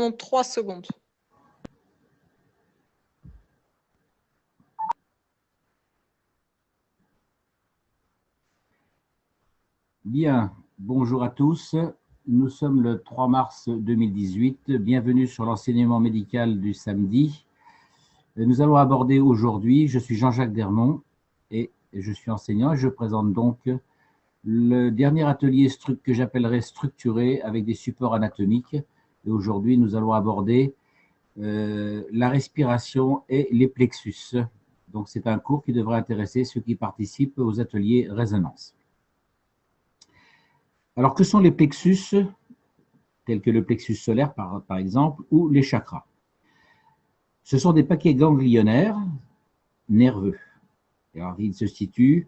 3 secondes. Bien, bonjour à tous. Nous sommes le 3 mars 2018. Bienvenue sur l'enseignement médical du samedi. Nous allons aborder aujourd'hui, je suis Jean-Jacques Dermont et je suis enseignant et je présente donc le dernier atelier que j'appellerai structuré avec des supports anatomiques. Et aujourd'hui, nous allons aborder la respiration et les plexus. Donc, c'est un cours qui devrait intéresser ceux qui participent aux ateliers résonance. Alors, que sont les plexus, tels que le plexus solaire, par exemple, ou les chakras? Ce sont des paquets ganglionnaires nerveux. Alors, ils se situent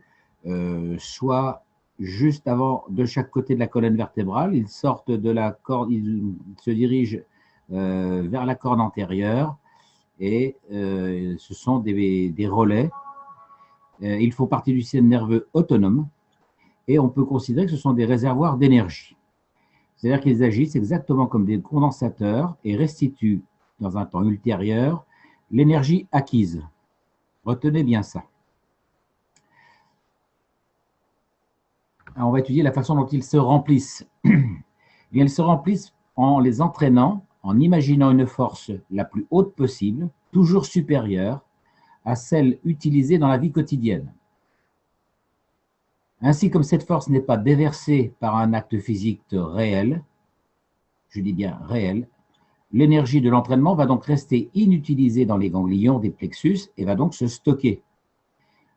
soit juste avant, de chaque côté de la colonne vertébrale, ils sortent de la corde, ils se dirigent vers la corne antérieure et ce sont des relais. Ils font partie du système nerveux autonome et on peut considérer que ce sont des réservoirs d'énergie. C'est-à-dire qu'ils agissent exactement comme des condensateurs et restituent dans un temps ultérieur l'énergie acquise. Retenez bien ça. Alors, on va étudier la façon dont ils se remplissent. Ils se remplissent en les entraînant, en imaginant une force la plus haute possible, toujours supérieure à celle utilisée dans la vie quotidienne. Ainsi, comme cette force n'est pas déversée par un acte physique réel, je dis bien réel, l'énergie de l'entraînement va donc rester inutilisée dans les ganglions des plexus et va donc se stocker.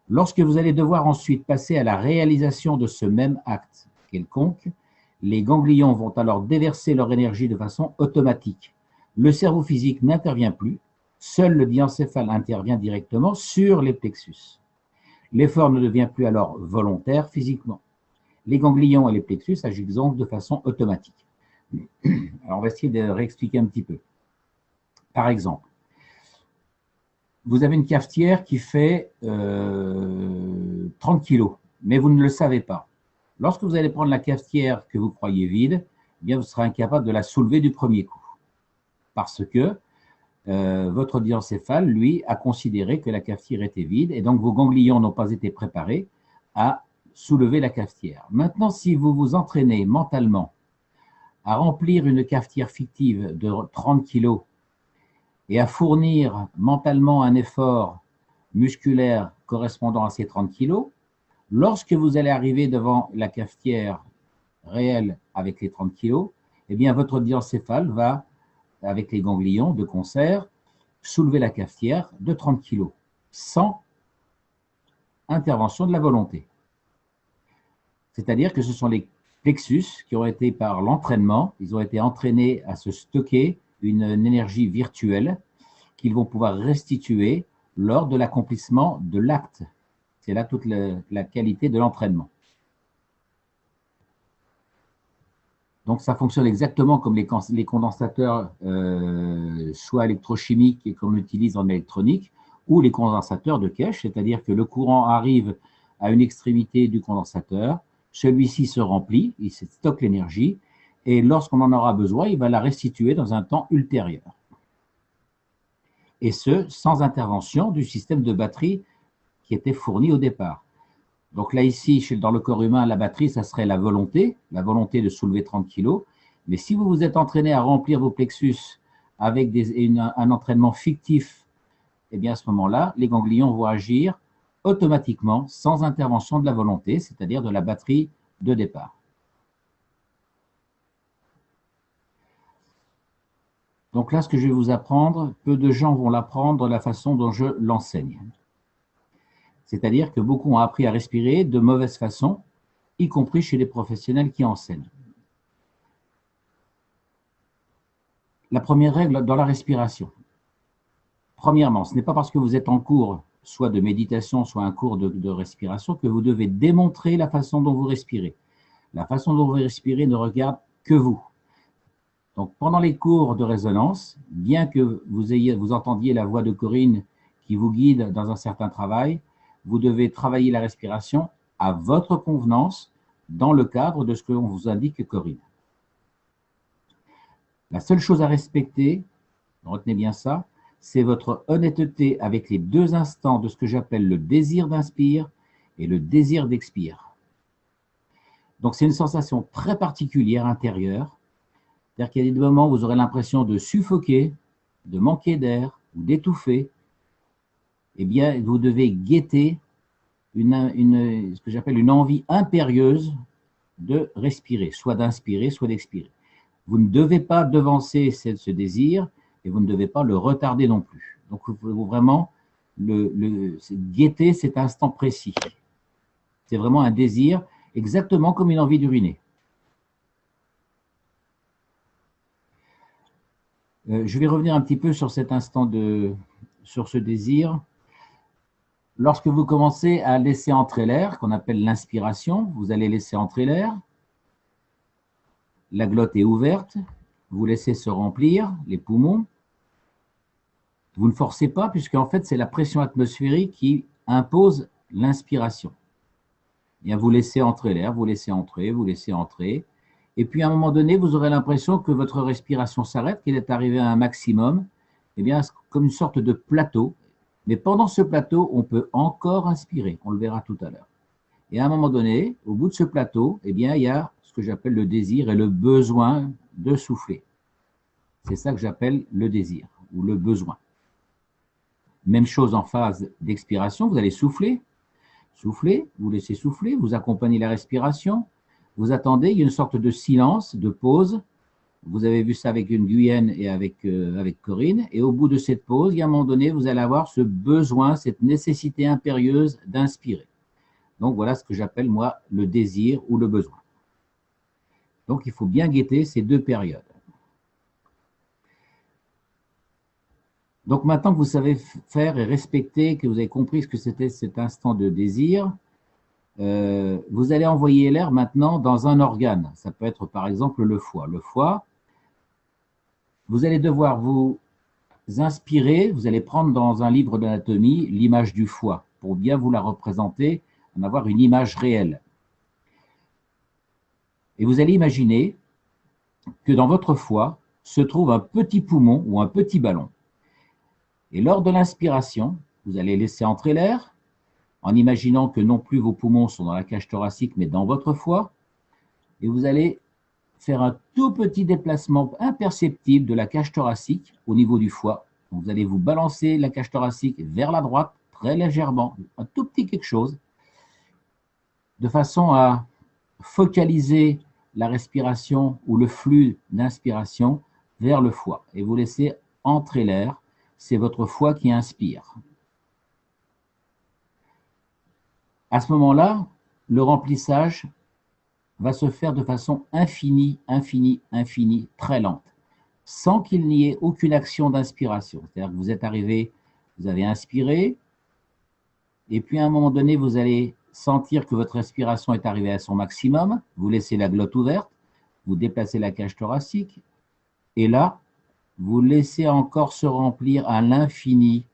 Lorsque vous allez devoir ensuite passer à la réalisation de ce même acte quelconque, les ganglions vont alors déverser leur énergie de façon automatique. Le cerveau physique n'intervient plus, seul le diencéphale intervient directement sur les plexus. L'effort ne devient plus alors volontaire physiquement. Les ganglions et les plexus agissent donc de façon automatique. Alors, on va essayer de réexpliquer un petit peu. Par exemple, vous avez une cafetière qui fait 30 kg, mais vous ne le savez pas. Lorsque vous allez prendre la cafetière que vous croyez vide, eh bien vous serez incapable de la soulever du premier coup. Parce que votre diencéphale, lui, a considéré que la cafetière était vide et donc vos ganglions n'ont pas été préparés à soulever la cafetière. Maintenant, si vous vous entraînez mentalement à remplir une cafetière fictive de 30 kg et à fournir mentalement un effort musculaire correspondant à ces 30 kg, lorsque vous allez arriver devant la cafetière réelle avec les 30 kg, eh bien votre diencéphale va, avec les ganglions de concert, soulever la cafetière de 30 kg, sans intervention de la volonté. C'est-à-dire que ce sont les plexus qui ont été par l'entraînement, ils ont été entraînés à se stocker une énergie virtuelle qu'ils vont pouvoir restituer lors de l'accomplissement de l'acte. C'est là toute la qualité de l'entraînement. Donc, ça fonctionne exactement comme les condensateurs, soit électrochimiques et qu'on utilise en électronique, ou les condensateurs de Keshe, c'est-à-dire que le courant arrive à une extrémité du condensateur, celui-ci se remplit, il stocke l'énergie, et lorsqu'on en aura besoin, il va la restituer dans un temps ultérieur. Et ce, sans intervention du système de batterie qui était fourni au départ. Donc là, ici, dans le corps humain, la batterie, ça serait la volonté de soulever 30 kg. Mais si vous vous êtes entraîné à remplir vos plexus avec un entraînement fictif, eh bien à ce moment-là, les ganglions vont agir automatiquement, sans intervention de la volonté, c'est-à-dire de la batterie de départ. Donc là, ce que je vais vous apprendre, peu de gens vont l'apprendre de la façon dont je l'enseigne. C'est-à-dire que beaucoup ont appris à respirer de mauvaise façon, y compris chez les professionnels qui enseignent. La première règle dans la respiration. Premièrement, ce n'est pas parce que vous êtes en cours, soit de méditation, soit un cours de respiration, que vous devez démontrer la façon dont vous respirez. La façon dont vous respirez ne regarde que vous. Donc, pendant les cours de résonance, bien que vous entendiez la voix de Corinne qui vous guide dans un certain travail, vous devez travailler la respiration à votre convenance dans le cadre de ce que l'on vous indique, Corinne. La seule chose à respecter, retenez bien ça, c'est votre honnêteté avec les deux instants de ce que j'appelle le désir d'inspire et le désir d'expire. Donc c'est une sensation très particulière intérieure, c'est-à-dire qu'il y a des moments où vous aurez l'impression de suffoquer, de manquer d'air ou d'étouffer. Eh bien, vous devez guetter ce que j'appelle une envie impérieuse de respirer, soit d'inspirer, soit d'expirer. Vous ne devez pas devancer ce désir et vous ne devez pas le retarder non plus. Donc, il faut vraiment guetter cet instant précis. C'est vraiment un désir, exactement comme une envie d'uriner. Je vais revenir un petit peu sur cet instant sur ce désir. Lorsque vous commencez à laisser entrer l'air, qu'on appelle l'inspiration, vous allez laisser entrer l'air. La glotte est ouverte, vous laissez se remplir les poumons. Vous ne forcez pas, puisque en fait, c'est la pression atmosphérique qui impose l'inspiration. Bien, vous laissez entrer l'air, vous laissez entrer, vous laissez entrer. Et puis, à un moment donné, vous aurez l'impression que votre respiration s'arrête, qu'elle est arrivée à un maximum. Eh bien, comme une sorte de plateau. Mais pendant ce plateau, on peut encore inspirer. On le verra tout à l'heure. Et à un moment donné, au bout de ce plateau, eh bien, il y a ce que j'appelle le désir et le besoin de souffler. C'est ça que j'appelle le désir ou le besoin. Même chose en phase d'expiration, vous allez souffler, vous laissez souffler, vous accompagnez la respiration, vous attendez, il y a une sorte de silence, de pause. Vous avez vu ça avec une Guyenne et avec Corinne. Et au bout de cette pause, il y a un moment donné, vous allez avoir ce besoin, cette nécessité impérieuse d'inspirer. Donc voilà ce que j'appelle, moi, le désir ou le besoin. Donc il faut bien guetter ces deux périodes. Donc maintenant que vous savez faire et respecter, que vous avez compris ce que c'était cet instant de désir, vous allez envoyer l'air maintenant dans un organe. Ça peut être par exemple le foie. Le foie, vous allez devoir vous inspirer, vous allez prendre dans un livre d'anatomie l'image du foie pour bien vous la représenter, en avoir une image réelle. Et vous allez imaginer que dans votre foie se trouve un petit poumon ou un petit ballon. Et lors de l'inspiration, vous allez laisser entrer l'air en imaginant que non plus vos poumons sont dans la cage thoracique mais dans votre foie. Et vous allez faire un tout petit déplacement imperceptible de la cage thoracique au niveau du foie. Donc vous allez vous balancer la cage thoracique vers la droite très légèrement, un tout petit quelque chose, de façon à focaliser la respiration ou le flux d'inspiration vers le foie. Et vous laissez entrer l'air, c'est votre foie qui inspire. À ce moment-là, le remplissage va se faire de façon infinie, infinie, infinie, très lente, sans qu'il n'y ait aucune action d'inspiration. C'est-à-dire que vous êtes arrivé, vous avez inspiré, et puis à un moment donné, vous allez sentir que votre respiration est arrivée à son maximum, vous laissez la glotte ouverte, vous déplacez la cage thoracique, et là, vous laissez encore se remplir à l'infini,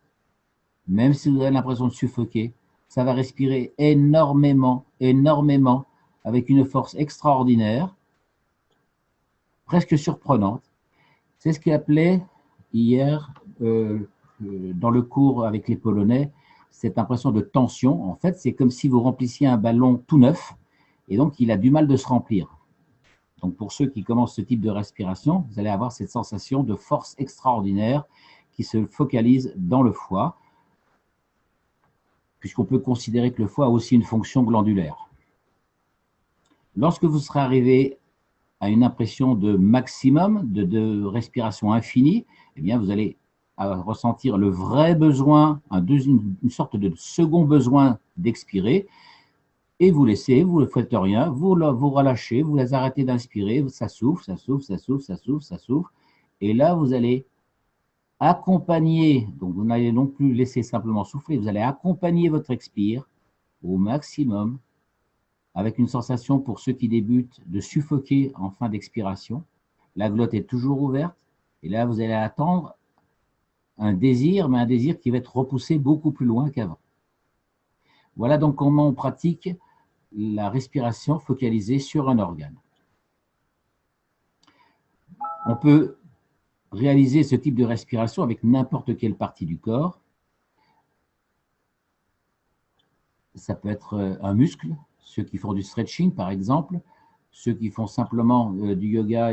même si vous avez l'impression de suffoquer, ça va respirer énormément, énormément, avec une force extraordinaire, presque surprenante. C'est ce qu'il appelait hier, dans le cours avec les Polonais, cette impression de tension. En fait, c'est comme si vous remplissiez un ballon tout neuf, et donc il a du mal de se remplir. Donc pour ceux qui commencent ce type de respiration, vous allez avoir cette sensation de force extraordinaire qui se focalise dans le foie, puisqu'on peut considérer que le foie a aussi une fonction glandulaire. Lorsque vous serez arrivé à une impression de maximum, de respiration infinie, eh bien vous allez ressentir le vrai besoin, une sorte de second besoin d'expirer, et vous laissez, vous ne faites rien, vous relâchez, vous les arrêtez d'inspirer, ça souffle, ça souffle, ça souffle, ça souffle, ça souffle, et là vous allez accompagner, donc vous n'allez non plus laisser simplement souffler, vous allez accompagner votre expire au maximum, avec une sensation pour ceux qui débutent de suffoquer en fin d'expiration. La glotte est toujours ouverte, et là vous allez attendre un désir, mais un désir qui va être repoussé beaucoup plus loin qu'avant. Voilà donc comment on pratique la respiration focalisée sur un organe. On peut réaliser ce type de respiration avec n'importe quelle partie du corps. Ça peut être un muscle, ceux qui font du stretching par exemple, ceux qui font simplement du yoga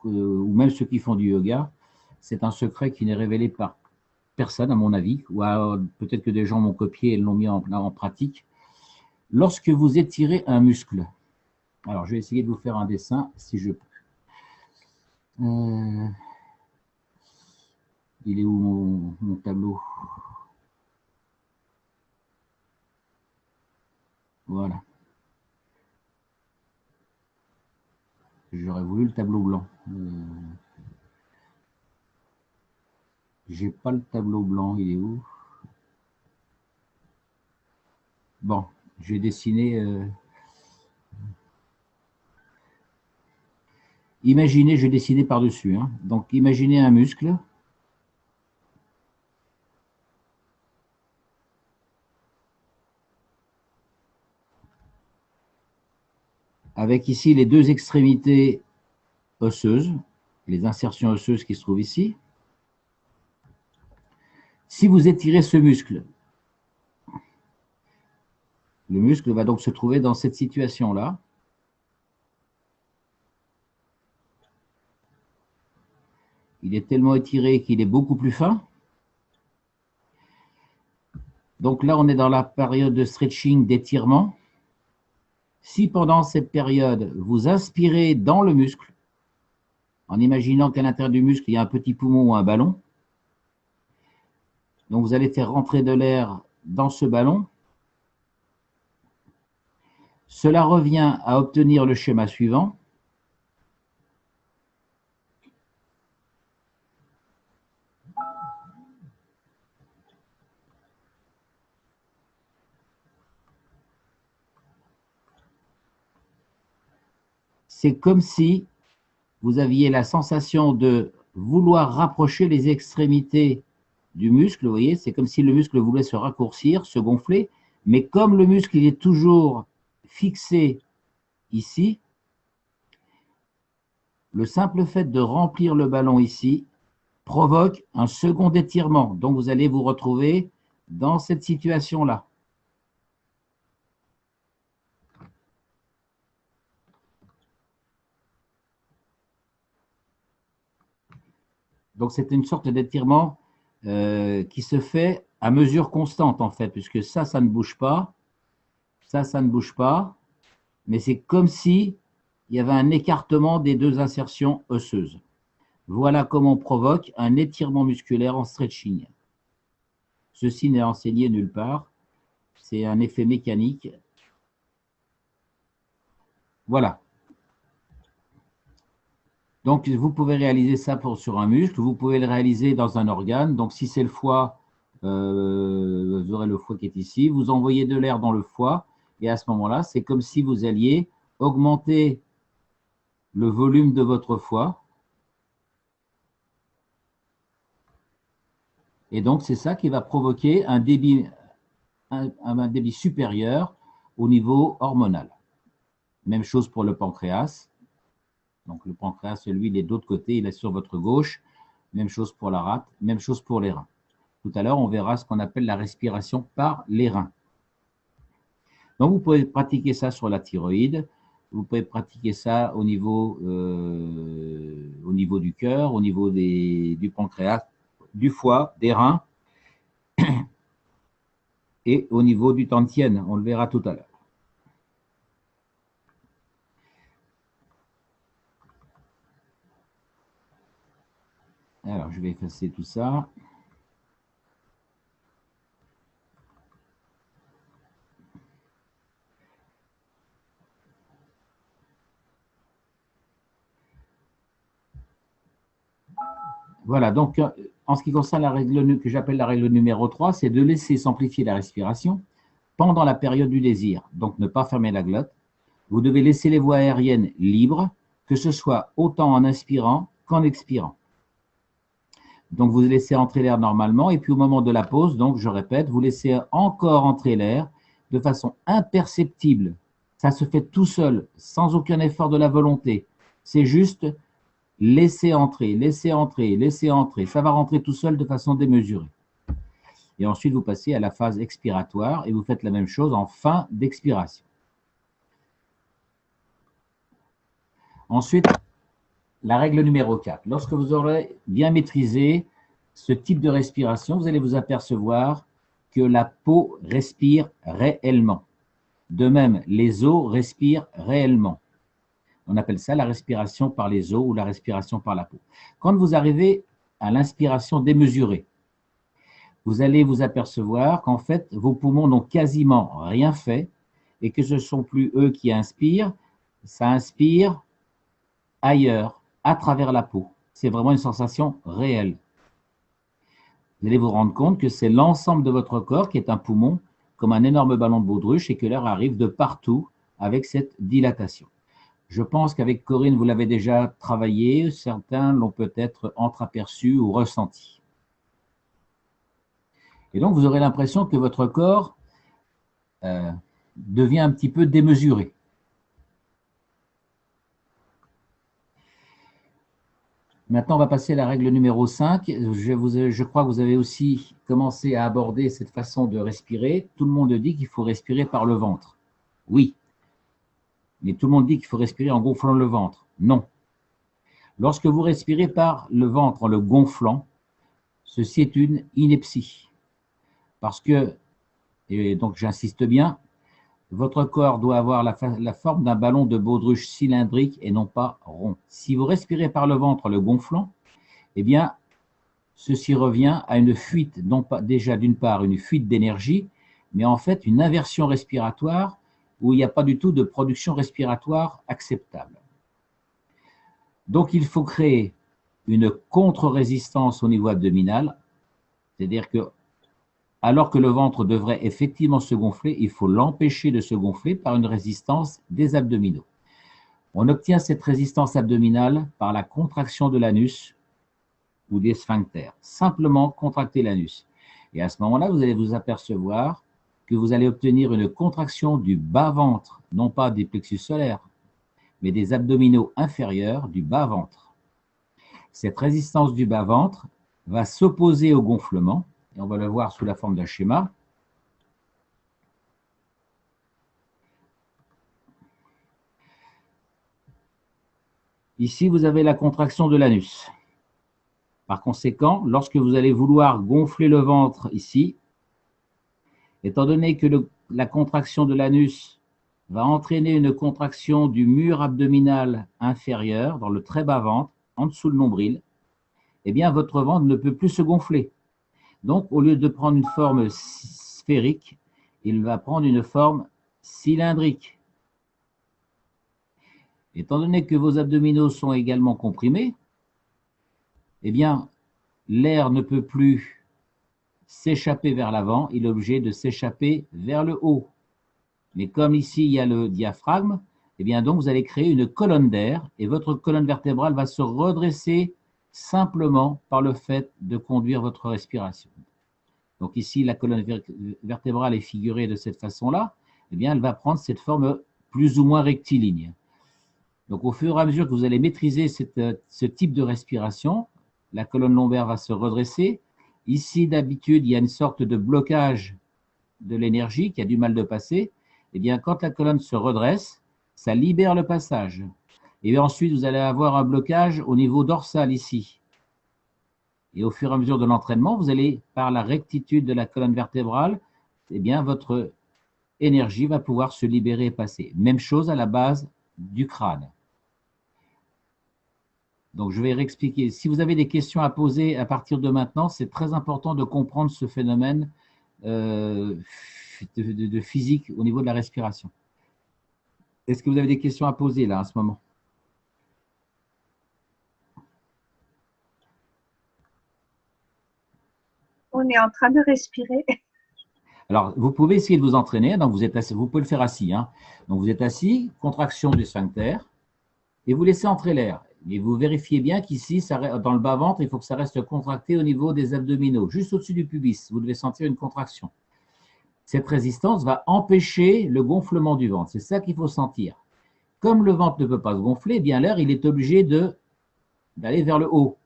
ou même ceux qui font du yoga. C'est un secret qui n'est révélé par personne à mon avis, ou peut-être que des gens m'ont copié et l'ont mis en pratique. Lorsque vous étirez un muscle, alors je vais essayer de vous faire un dessin si je peux. Il est où mon tableau? Voilà. J'aurais voulu le tableau blanc. J'ai pas le tableau blanc, il est où? Bon, je vais dessiner. Imaginez, je vais dessiner par-dessus. Hein. Donc, imaginez un muscle. Avec ici les deux extrémités osseuses, les insertions osseuses qui se trouvent ici. Si vous étirez ce muscle, le muscle va donc se trouver dans cette situation-là. Il est tellement étiré qu'il est beaucoup plus fin. Donc là, on est dans la période de stretching, d'étirement. Si pendant cette période, vous inspirez dans le muscle, en imaginant qu'à l'intérieur du muscle, il y a un petit poumon ou un ballon, donc vous allez faire rentrer de l'air dans ce ballon. Cela revient à obtenir le schéma suivant. C'est comme si vous aviez la sensation de vouloir rapprocher les extrémités du muscle. Vous voyez, c'est comme si le muscle voulait se raccourcir, se gonfler, mais comme le muscle il est toujours fixé ici, le simple fait de remplir le ballon ici provoque un second étirement. Donc, vous allez vous retrouver dans cette situation-là. Donc, c'est une sorte d'étirement qui se fait à mesure constante, en fait, puisque ça ne bouge pas, ça ne bouge pas, mais c'est comme si il y avait un écartement des deux insertions osseuses. Voilà comment on provoque un étirement musculaire en stretching. Ceci n'est enseigné nulle part, c'est un effet mécanique. Voilà. Donc, vous pouvez réaliser ça sur un muscle, vous pouvez le réaliser dans un organe. Donc, si c'est le foie, vous aurez le foie qui est ici. Vous envoyez de l'air dans le foie et à ce moment-là, c'est comme si vous alliez augmenter le volume de votre foie. Et donc, c'est ça qui va provoquer un débit supérieur au niveau hormonal. Même chose pour le pancréas. Donc, le pancréas, lui, il est de l'autre côté, il est sur votre gauche. Même chose pour la rate, même chose pour les reins. Tout à l'heure, on verra ce qu'on appelle la respiration par les reins. Donc, vous pouvez pratiquer ça sur la thyroïde. Vous pouvez pratiquer ça au niveau du cœur, au niveau du pancréas, du foie, des reins et au niveau du tantien. On le verra tout à l'heure. Alors, je vais effacer tout ça. Voilà, donc en ce qui concerne la règle que j'appelle la règle numéro 3, c'est de laisser s'amplifier la respiration pendant la période du désir. Donc, ne pas fermer la glotte. Vous devez laisser les voies aériennes libres, que ce soit autant en inspirant qu'en expirant. Donc, vous laissez entrer l'air normalement, et puis au moment de la pause, donc je répète, vous laissez encore entrer l'air de façon imperceptible. Ça se fait tout seul, sans aucun effort de la volonté. C'est juste laissez entrer, laissez entrer, laissez entrer. Ça va rentrer tout seul de façon démesurée. Et ensuite, vous passez à la phase expiratoire et vous faites la même chose en fin d'expiration. Ensuite, la règle numéro 4. Lorsque vous aurez bien maîtrisé ce type de respiration, vous allez vous apercevoir que la peau respire réellement. De même, les os respirent réellement. On appelle ça la respiration par les os ou la respiration par la peau. Quand vous arrivez à l'inspiration démesurée, vous allez vous apercevoir qu'en fait, vos poumons n'ont quasiment rien fait et que ce ne sont plus eux qui inspirent, ça inspire ailleurs, à travers la peau. C'est vraiment une sensation réelle. Vous allez vous rendre compte que c'est l'ensemble de votre corps qui est un poumon, comme un énorme ballon de baudruche, et que l'air arrive de partout avec cette dilatation. Je pense qu'avec Corinne, vous l'avez déjà travaillé, certains l'ont peut-être entreaperçu ou ressenti. Et donc, vous aurez l'impression que votre corps devient un petit peu démesuré. Maintenant, on va passer à la règle numéro 5. Je crois que vous avez aussi commencé à aborder cette façon de respirer. Tout le monde dit qu'il faut respirer par le ventre. Oui. Mais tout le monde dit qu'il faut respirer en gonflant le ventre. Non. Lorsque vous respirez par le ventre en le gonflant, ceci est une ineptie. Parce que, et donc j'insiste bien, votre corps doit avoir la forme d'un ballon de baudruche cylindrique et non pas rond. Si vous respirez par le ventre en le gonflant, eh bien, ceci revient à une fuite, non pas déjà d'une part une fuite d'énergie, mais en fait une inversion respiratoire où il n'y a pas du tout de production respiratoire acceptable. Donc il faut créer une contre-résistance au niveau abdominal, c'est-à-dire que alors que le ventre devrait effectivement se gonfler, il faut l'empêcher de se gonfler par une résistance des abdominaux. On obtient cette résistance abdominale par la contraction de l'anus ou des sphincters. Simplement contracter l'anus. Et à ce moment-là, vous allez vous apercevoir que vous allez obtenir une contraction du bas-ventre, non pas des plexus solaires, mais des abdominaux inférieurs du bas-ventre. Cette résistance du bas-ventre va s'opposer au gonflement, et on va le voir sous la forme d'un schéma. Ici, vous avez la contraction de l'anus. Par conséquent, lorsque vous allez vouloir gonfler le ventre ici, étant donné que la contraction de l'anus va entraîner une contraction du mur abdominal inférieur, dans le très bas ventre, en dessous le nombril, eh bien, votre ventre ne peut plus se gonfler. Donc, au lieu de prendre une forme sphérique, il va prendre une forme cylindrique. Étant donné que vos abdominaux sont également comprimés, eh bien, l'air ne peut plus s'échapper vers l'avant, il est obligé de s'échapper vers le haut. Mais comme ici, il y a le diaphragme, eh bien, donc, vous allez créer une colonne d'air et votre colonne vertébrale va se redresser simplement par le fait de conduire votre respiration. Donc ici, la colonne vertébrale est figurée de cette façon-là, eh bien, elle va prendre cette forme plus ou moins rectiligne. Donc au fur et à mesure que vous allez maîtriser ce type de respiration, la colonne lombaire va se redresser. Ici, d'habitude, il y a une sorte de blocage de l'énergie qui a du mal de passer. Eh bien, quand la colonne se redresse, ça libère le passage. Et ensuite, vous allez avoir un blocage au niveau dorsal ici. Et au fur et à mesure de l'entraînement, vous allez, par la rectitude de la colonne vertébrale, eh bien, votre énergie va pouvoir se libérer et passer. Même chose à la base du crâne. Donc, je vais réexpliquer. Si vous avez des questions à poser à partir de maintenant, c'est très important de comprendre ce phénomène de physique au niveau de la respiration. Est-ce que vous avez des questions à poser là, à ce moment ? On est en train de respirer. Alors, vous pouvez essayer de vous entraîner. Donc, vous êtes assis, vous pouvez le faire assis. Hein. Donc, vous êtes assis, contraction du sphincter, et vous laissez entrer l'air. Mais vous vérifiez bien qu'ici, dans le bas-ventre, il faut que ça reste contracté au niveau des abdominaux, juste au-dessus du pubis. Vous devez sentir une contraction. Cette résistance va empêcher le gonflement du ventre. C'est ça qu'il faut sentir. Comme le ventre ne peut pas se gonfler, eh bien l'air, il est obligé de d'aller vers le haut.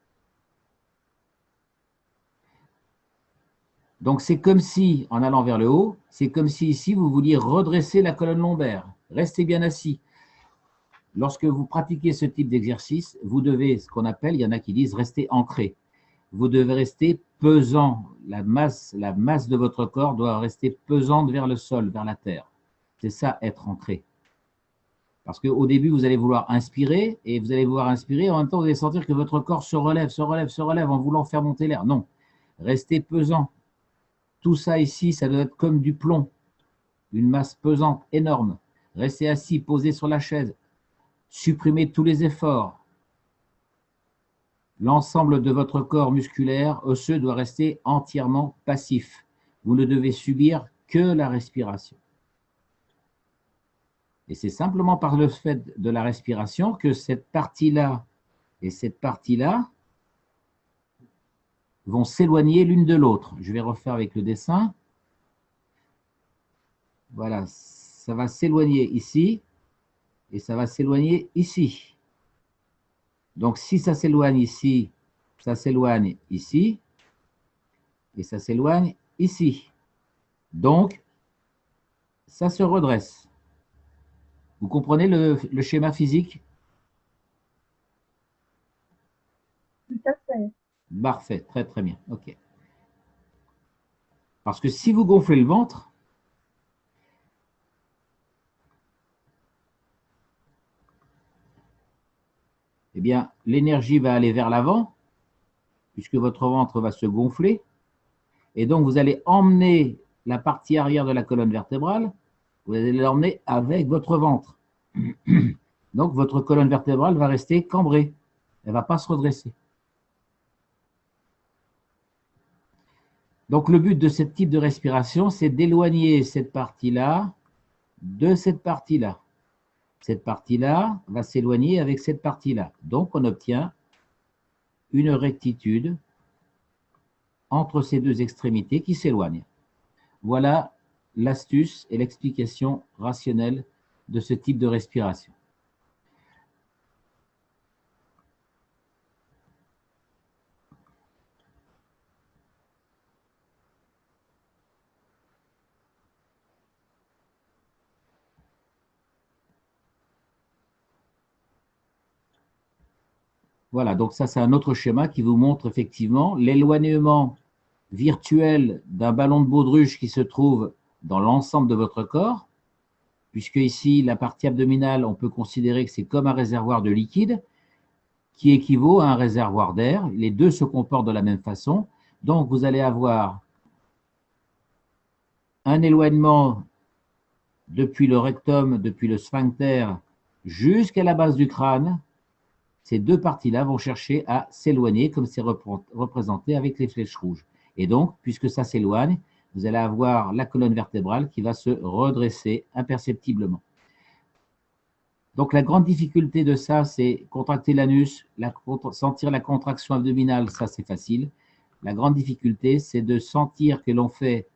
Donc, c'est comme si, en allant vers le haut, c'est comme si ici, vous vouliez redresser la colonne lombaire. Restez bien assis. Lorsque vous pratiquez ce type d'exercice, vous devez, ce qu'on appelle, il y en a qui disent, rester ancré. Vous devez rester pesant. La masse de votre corps doit rester pesante vers le sol, vers la terre. C'est ça, être ancré. Parce qu'au début, vous allez vouloir inspirer, et vous allez vouloir inspirer, en même temps, vous allez sentir que votre corps se relève, se relève, se relève, en voulant faire monter l'air. Non, restez pesant. Tout ça ici, ça doit être comme du plomb, une masse pesante, énorme. Restez assis, posé sur la chaise. Supprimez tous les efforts. L'ensemble de votre corps musculaire, osseux, doit rester entièrement passif. Vous ne devez subir que la respiration. Et c'est simplement par le fait de la respiration que cette partie-là et cette partie-là vont s'éloigner l'une de l'autre. Je vais refaire avec le dessin. Voilà, ça va s'éloigner ici et ça va s'éloigner ici. Donc, si ça s'éloigne ici, ça s'éloigne ici et ça s'éloigne ici. Donc, ça se redresse. Vous comprenez le schéma physique? Tout à fait. Parfait, très très bien. OK. Parce que si vous gonflez le ventre, eh bien, l'énergie va aller vers l'avant, puisque votre ventre va se gonfler. Et donc, vous allez emmener la partie arrière de la colonne vertébrale, vous allez l'emmener avec votre ventre. Donc, votre colonne vertébrale va rester cambrée. Elle ne va pas se redresser. Donc, le but de ce type de respiration, c'est d'éloigner cette partie-là de cette partie-là. Cette partie-là va s'éloigner avec cette partie-là. Donc, on obtient une rectitude entre ces deux extrémités qui s'éloignent. Voilà l'astuce et l'explication rationnelle de ce type de respiration. Voilà, donc ça c'est un autre schéma qui vous montre effectivement l'éloignement virtuel d'un ballon de baudruche qui se trouve dans l'ensemble de votre corps, puisque ici la partie abdominale, on peut considérer que c'est comme un réservoir de liquide qui équivaut à un réservoir d'air. Les deux se comportent de la même façon. Donc vous allez avoir un éloignement depuis le rectum, depuis le sphincter, jusqu'à la base du crâne. Ces deux parties-là vont chercher à s'éloigner, comme c'est représenté avec les flèches rouges. Et donc, puisque ça s'éloigne, vous allez avoir la colonne vertébrale qui va se redresser imperceptiblement. Donc, la grande difficulté de ça, c'est contracter l'anus, sentir la contraction abdominale, ça c'est facile. La grande difficulté, c'est de sentir que l'on fait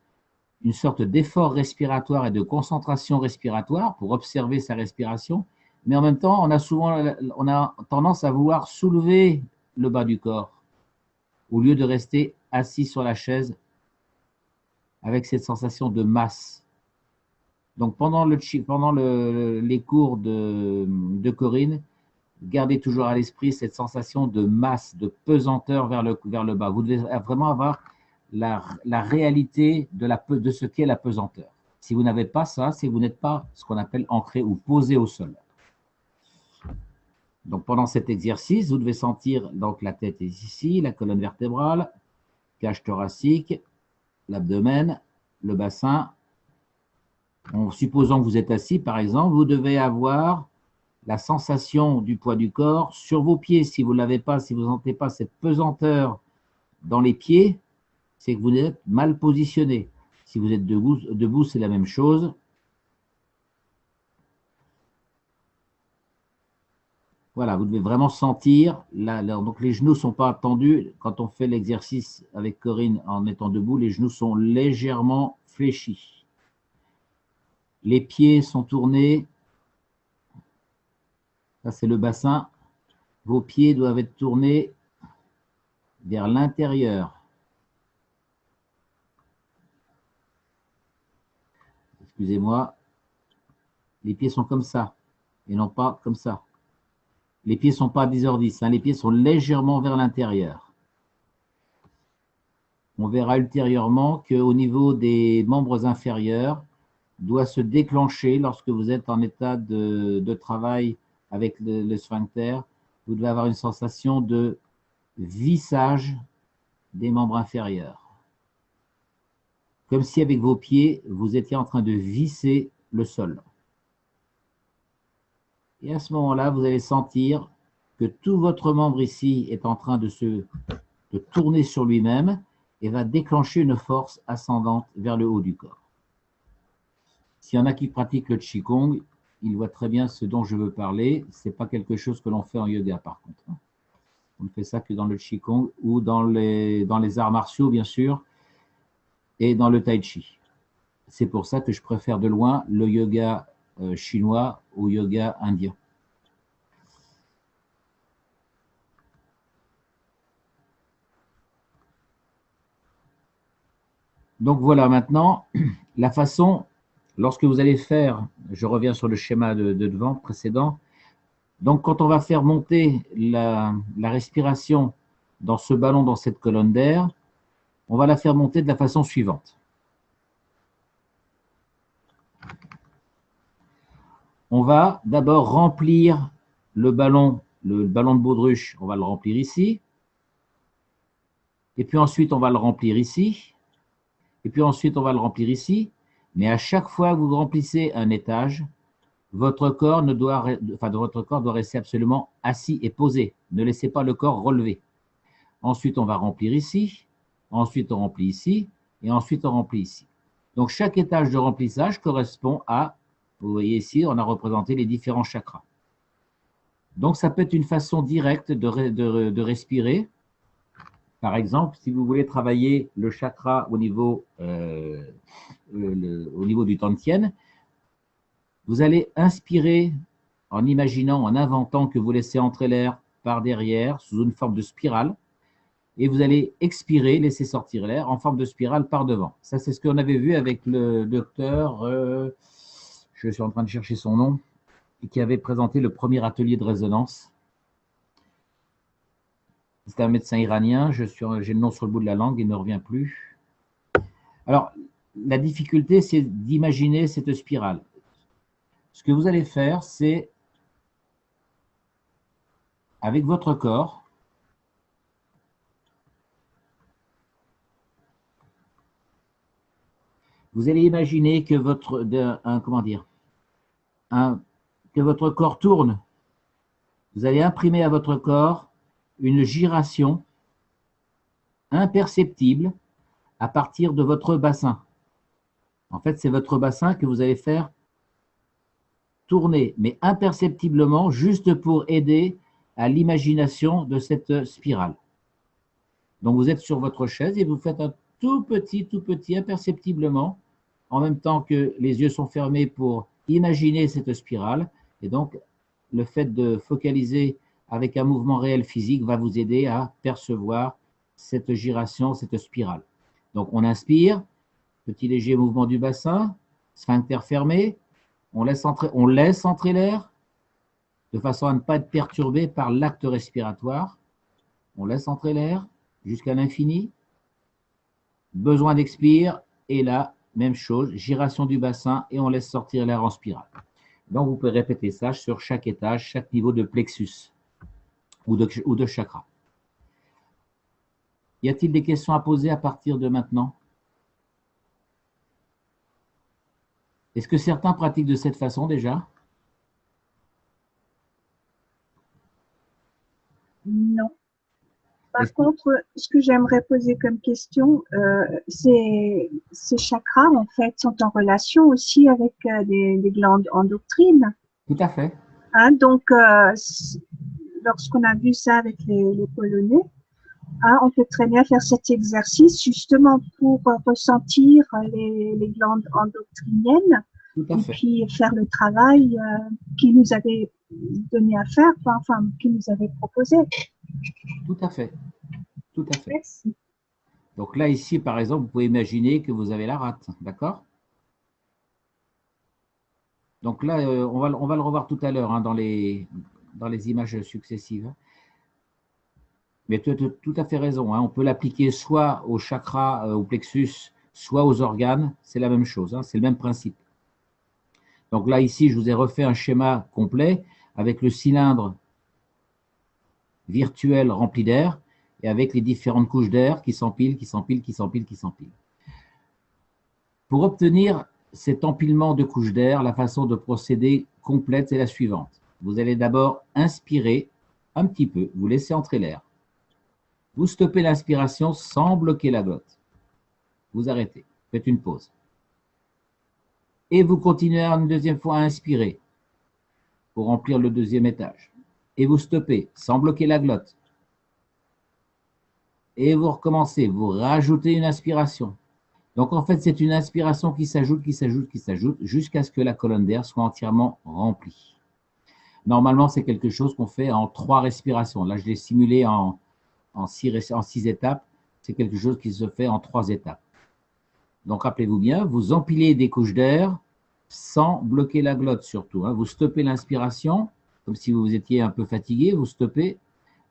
une sorte d'effort respiratoire et de concentration respiratoire pour observer sa respiration, mais en même temps, on a tendance à vouloir soulever le bas du corps au lieu de rester assis sur la chaise avec cette sensation de masse. Donc, pendant les cours de Corinne, gardez toujours à l'esprit cette sensation de masse, de pesanteur vers le bas. Vous devez vraiment avoir la réalité de ce qu'est la pesanteur. Si vous n'avez pas ça, c'est que vous n'êtes pas ce qu'on appelle ancré ou posé au sol. Donc, pendant cet exercice, vous devez sentir, donc la tête est ici, la colonne vertébrale, cage thoracique, l'abdomen, le bassin. En supposant que vous êtes assis, par exemple, vous devez avoir la sensation du poids du corps sur vos pieds. Si vous ne l'avez pas, si vous ne sentez pas cette pesanteur dans les pieds, c'est que vous êtes mal positionné. Si vous êtes debout, c'est la même chose. Voilà, vous devez vraiment sentir. Donc les genoux ne sont pas tendus. Quand on fait l'exercice avec Corinne en étant debout, les genoux sont légèrement fléchis. Les pieds sont tournés. Ça, c'est le bassin. vos pieds doivent être tournés vers l'intérieur. Excusez-moi, les pieds sont comme ça et non pas comme ça. Les pieds ne sont pas à 10h10, hein, les pieds sont légèrement vers l'intérieur. On verra ultérieurement qu'au niveau des membres inférieurs, doit se déclencher lorsque vous êtes en état de travail avec le sphincter. Vous devez avoir une sensation de vissage des membres inférieurs. Comme si avec vos pieds, vous étiez en train de visser le sol. Et à ce moment-là, vous allez sentir que tout votre membre ici est en train de tourner sur lui-même et va déclencher une force ascendante vers le haut du corps. S'il y en a qui pratiquent le Qigong, ils voient très bien ce dont je veux parler. Ce n'est pas quelque chose que l'on fait en yoga, par contre. On ne fait ça que dans le Qigong ou dans les arts martiaux, bien sûr, et dans le Tai Chi. C'est pour ça que je préfère de loin le yoga chinois au yoga indien. Donc voilà maintenant la façon, lorsque vous allez faire, je reviens sur le schéma de devant précédent, donc quand on va faire monter la respiration dans ce ballon, dans cette colonne d'air, on va la faire monter de la façon suivante. On va d'abord remplir le ballon de baudruche, on va le remplir ici. Et puis ensuite, on va le remplir ici. Et puis ensuite, on va le remplir ici. Mais à chaque fois que vous remplissez un étage, votre corps doit rester absolument assis et posé. Ne laissez pas le corps relever. Ensuite, on va remplir ici. Ensuite, on remplit ici. Et ensuite, on remplit ici. Donc, chaque étage de remplissage correspond à, vous voyez ici, on a représenté les différents chakras. Donc, ça peut être une façon directe de respirer. Par exemple, si vous voulez travailler le chakra au niveau du Tantien, vous allez inspirer en imaginant, en inventant que vous laissez entrer l'air par derrière sous une forme de spirale et vous allez expirer, laisser sortir l'air en forme de spirale par devant. Ça, c'est ce qu'on avait vu avec le docteur, je suis en train de chercher son nom, qui avait présenté le premier atelier de résonance. C'est un médecin iranien, j'ai le nom sur le bout de la langue, il ne me revient plus. Alors, la difficulté, c'est d'imaginer cette spirale. Ce que vous allez faire, c'est, avec votre corps, vous allez imaginer que votre corps tourne. Vous allez imprimer à votre corps une giration imperceptible à partir de votre bassin. En fait, c'est votre bassin que vous allez faire tourner, mais imperceptiblement, juste pour aider à l'imagination de cette spirale. Donc, vous êtes sur votre chaise et vous faites un tout petit, imperceptiblement, en même temps que les yeux sont fermés pour imaginer cette spirale. Et donc, le fait de focaliser avec un mouvement réel physique va vous aider à percevoir cette giration, cette spirale. Donc, on inspire, petit léger mouvement du bassin, sphincter fermé, on laisse entrer l'air de façon à ne pas être perturbé par l'acte respiratoire. On laisse entrer l'air jusqu'à l'infini. Besoin d'expire, et là, même chose, giration du bassin et on laisse sortir l'air en spirale. Donc, vous pouvez répéter ça sur chaque étage, chaque niveau de plexus ou de chakra. Y a-t-il des questions à poser à partir de maintenant? Est-ce que certains pratiquent de cette façon déjà? Non. Par contre, ce que j'aimerais poser comme question, ces chakras, en fait, sont en relation aussi avec des glandes endocrines. Tout à fait. Hein, donc, lorsqu'on a vu ça avec les Polonais, hein, on peut très bien faire cet exercice justement pour ressentir les glandes endocriniennes Tout à fait. et puis faire le travail qui nous avait donné à faire, enfin, qui nous avait proposé. Tout à fait. Tout à fait. Merci. Donc là, ici, par exemple, vous pouvez imaginer que vous avez la rate, d'accord? Donc là, on va le revoir tout à l'heure hein, dans les images successives. Mais tu as tout à fait raison. Hein. On peut l'appliquer soit au chakra, au plexus, soit aux organes. C'est la même chose. Hein. C'est le même principe. Donc là, ici, je vous ai refait un schéma complet avec le cylindre virtuel rempli d'air et avec les différentes couches d'air qui s'empilent, qui s'empilent, qui s'empilent, qui s'empilent. Pour obtenir cet empilement de couches d'air, la façon de procéder complète est la suivante. Vous allez d'abord inspirer un petit peu, vous laissez entrer l'air. Vous stoppez l'inspiration sans bloquer la glotte. Vous arrêtez, faites une pause. Et vous continuez une deuxième fois à inspirer pour remplir le deuxième étage. Et vous stoppez sans bloquer la glotte. Et vous recommencez, vous rajoutez une inspiration. Donc en fait, c'est une inspiration qui s'ajoute, qui s'ajoute, qui s'ajoute, jusqu'à ce que la colonne d'air soit entièrement remplie. Normalement, c'est quelque chose qu'on fait en 3 respirations. Là, je l'ai simulé en 6 étapes. C'est quelque chose qui se fait en 3 étapes. Donc rappelez-vous bien, vous empilez des couches d'air sans bloquer la glotte surtout. Hein. Vous stoppez l'inspiration, comme si vous étiez un peu fatigué, vous stoppez,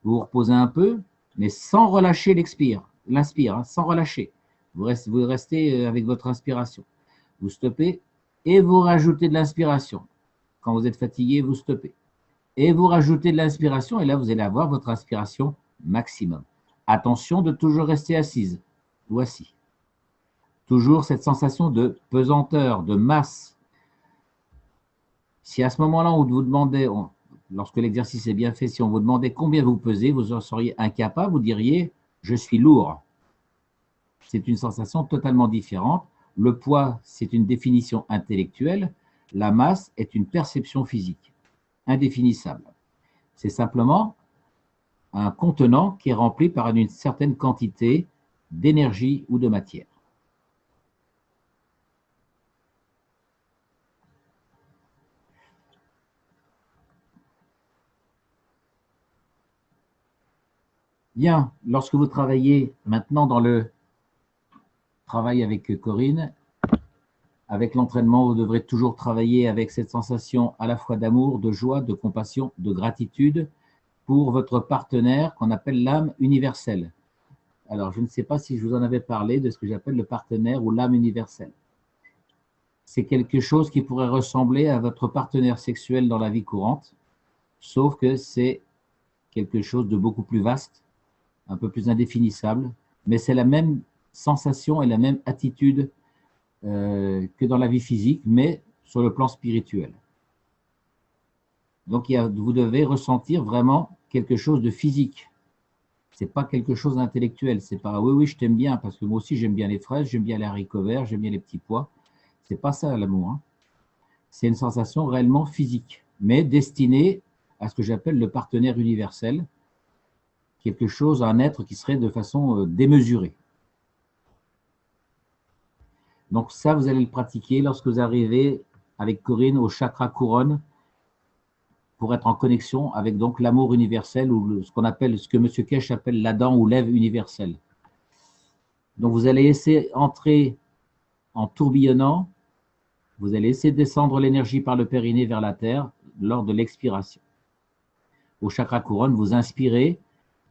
vous vous reposez un peu, mais sans relâcher l'inspire, hein, sans relâcher. Vous restez avec votre inspiration. Vous stoppez et vous rajoutez de l'inspiration. Quand vous êtes fatigué, vous stoppez. Et vous rajoutez de l'inspiration et là, vous allez avoir votre inspiration maximum. Attention de toujours rester assise ou assis. Toujours cette sensation de pesanteur, de masse. Si à ce moment-là, on vous demandait, lorsque l'exercice est bien fait, si on vous demandait combien vous pesez, vous en seriez incapable, vous diriez « je suis lourd ». C'est une sensation totalement différente. Le poids, c'est une définition intellectuelle. La masse est une perception physique, indéfinissable. C'est simplement un contenant qui est rempli par une certaine quantité d'énergie ou de matière. Bien, lorsque vous travaillez maintenant dans le travail avec Corinne, avec l'entraînement, vous devrez toujours travailler avec cette sensation à la fois d'amour, de joie, de compassion, de gratitude pour votre partenaire qu'on appelle l'âme universelle. Alors, je ne sais pas si je vous en avais parlé de ce que j'appelle le partenaire ou l'âme universelle. C'est quelque chose qui pourrait ressembler à votre partenaire sexuel dans la vie courante, sauf que c'est quelque chose de beaucoup plus vaste, un peu plus indéfinissable, mais c'est la même sensation et la même attitude que dans la vie physique, mais sur le plan spirituel. Donc, vous devez ressentir vraiment quelque chose de physique. Ce n'est pas quelque chose d'intellectuel. C'est pas oui, oui, je t'aime bien, parce que moi aussi j'aime bien les fraises, j'aime bien les haricots verts, j'aime bien les petits pois. Ce n'est pas ça l'amour. Hein. C'est une sensation réellement physique, mais destinée à ce que j'appelle le partenaire universel, quelque chose, un être qui serait de façon démesurée. Donc ça, vous allez le pratiquer lorsque vous arrivez avec Corinne au chakra couronne pour être en connexion avec donc l'amour universel ou ce qu'on appelle, ce que M. Kesh appelle l'Adam ou l'Ève universelle. Donc vous allez laisser entrer en tourbillonnant, vous allez laisser descendre l'énergie par le périnée vers la terre lors de l'expiration. Au chakra couronne, vous inspirez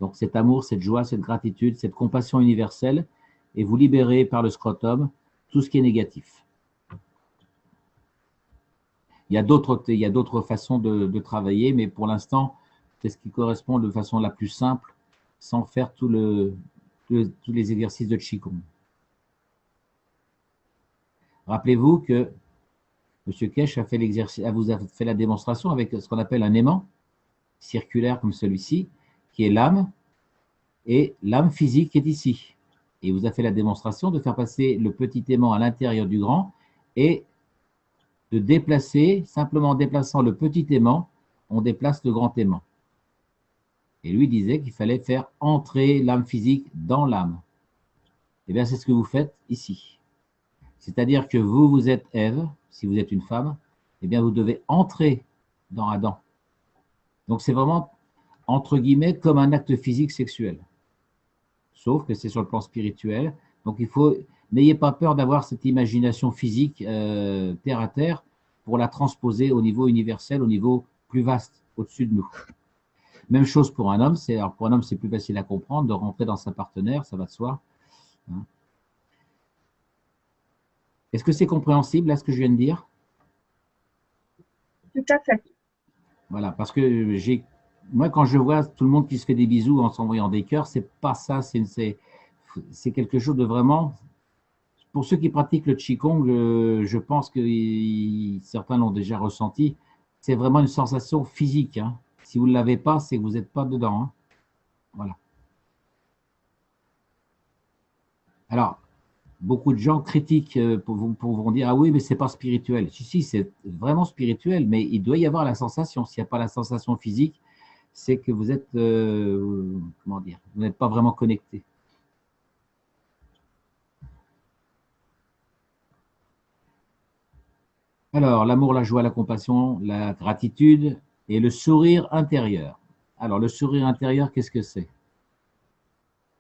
donc cet amour, cette joie, cette gratitude, cette compassion universelle et vous libérez par le scrotum tout ce qui est négatif. Il y a d'autres façons de travailler, mais pour l'instant, c'est ce qui correspond de façon la plus simple, sans faire tous les exercices de Qigong. Rappelez-vous que M. Kesh vous a fait la démonstration avec ce qu'on appelle un aimant circulaire comme celui-ci, qui est l'âme, et l'âme physique est ici. Et il vous a fait la démonstration de faire passer le petit aimant à l'intérieur du grand et de déplacer, simplement en déplaçant le petit aimant, on déplace le grand aimant. Et lui disait qu'il fallait faire entrer l'âme physique dans l'âme. Et bien c'est ce que vous faites ici. C'est-à-dire que vous êtes Ève, si vous êtes une femme, et bien vous devez entrer dans Adam. Donc, c'est vraiment, entre guillemets, comme un acte physique sexuel. Sauf que c'est sur le plan spirituel. Donc, il faut, n'ayez pas peur d'avoir cette imagination physique terre à terre pour la transposer au niveau universel, au niveau plus vaste, au-dessus de nous. Même chose pour un homme. Alors pour un homme, c'est plus facile à comprendre de rentrer dans sa partenaire, ça va de soi. Hein. Est-ce que c'est compréhensible, là, ce que je viens de dire? Tout à fait. Voilà, parce que moi, quand je vois tout le monde qui se fait des bisous en s'envoyant des cœurs, c'est pas ça, c'est quelque chose de vraiment. Pour ceux qui pratiquent le Qigong, je pense que certains l'ont déjà ressenti. C'est vraiment une sensation physique. Hein. Si vous ne l'avez pas, c'est que vous n'êtes pas dedans. Hein. Voilà. Alors, beaucoup de gens critiquent pour dire « Ah oui, mais c'est pas spirituel ». Si, c'est vraiment spirituel, mais il doit y avoir la sensation. S'il n'y a pas la sensation physique, c'est que vous êtes, comment dire, vous n'êtes pas vraiment connecté. Alors, l'amour, la joie, la compassion, la gratitude et le sourire intérieur. Alors, le sourire intérieur, qu'est-ce que c'est?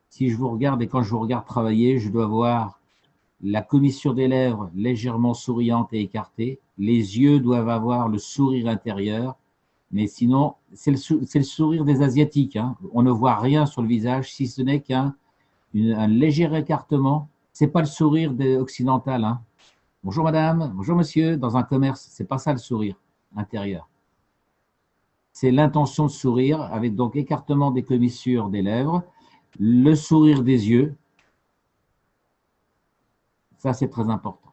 Si je vous regarde et quand je vous regarde travailler, je dois voir la commissure des lèvres légèrement souriante et écartée. Les yeux doivent avoir le sourire intérieur. Mais sinon, c'est le sourire des Asiatiques. Hein. On ne voit rien sur le visage, si ce n'est qu'un léger écartement. Ce n'est pas le sourire occidental. Hein. Bonjour madame, bonjour monsieur, dans un commerce, ce n'est pas ça le sourire intérieur. C'est l'intention de sourire, avec donc écartement des commissures des lèvres, le sourire des yeux. Ça, c'est très important.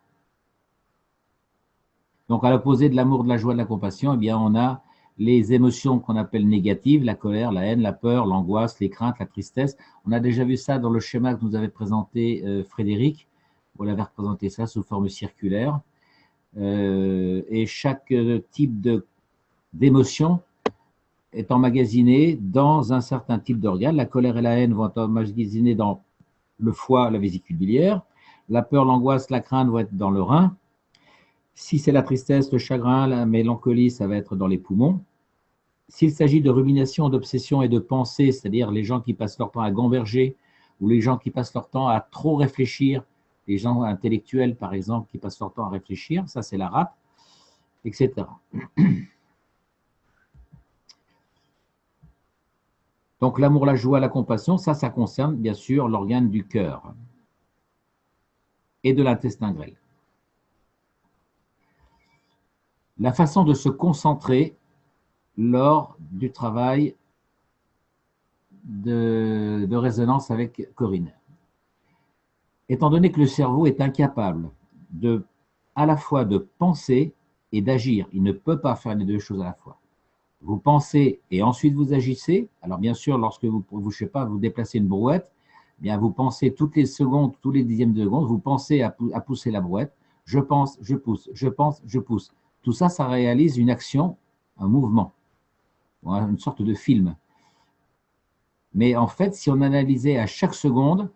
Donc, à l'opposé de l'amour, de la joie, de la compassion, eh bien, on a les émotions qu'on appelle négatives, la colère, la haine, la peur, l'angoisse, les craintes, la tristesse. On a déjà vu ça dans le schéma que nous avait présenté Frédéric. Vous l'avez représenté ça sous forme circulaire. Et chaque type d'émotion est emmagasiné dans un certain type d'organe. La colère et la haine vont être emmagasinées dans le foie, la vésicule biliaire. La peur, l'angoisse, la crainte vont être dans le rein. Si c'est la tristesse, le chagrin, la mélancolie, ça va être dans les poumons. S'il s'agit de rumination, d'obsession et de pensée, c'est-à-dire les gens qui passent leur temps à gamberger ou les gens qui passent leur temps à trop réfléchir, les gens intellectuels, par exemple, qui passent leur temps à réfléchir, ça c'est la rate, etc. Donc l'amour, la joie, la compassion, ça concerne bien sûr l'organe du cœur et de l'intestin grêle. La façon de se concentrer lors du travail de résonance avec Corinne. Étant donné que le cerveau est incapable à la fois de penser et d'agir, il ne peut pas faire les deux choses à la fois. Vous pensez et ensuite vous agissez. Alors bien sûr, lorsque vous je sais pas, vous déplacez une brouette, eh bien vous pensez toutes les secondes, tous les dixièmes de seconde, vous pensez à pousser la brouette. Je pense, je pousse, je pense, je pousse. Tout ça, ça réalise une action, un mouvement, une sorte de film. Mais en fait, si on analysait à chaque seconde,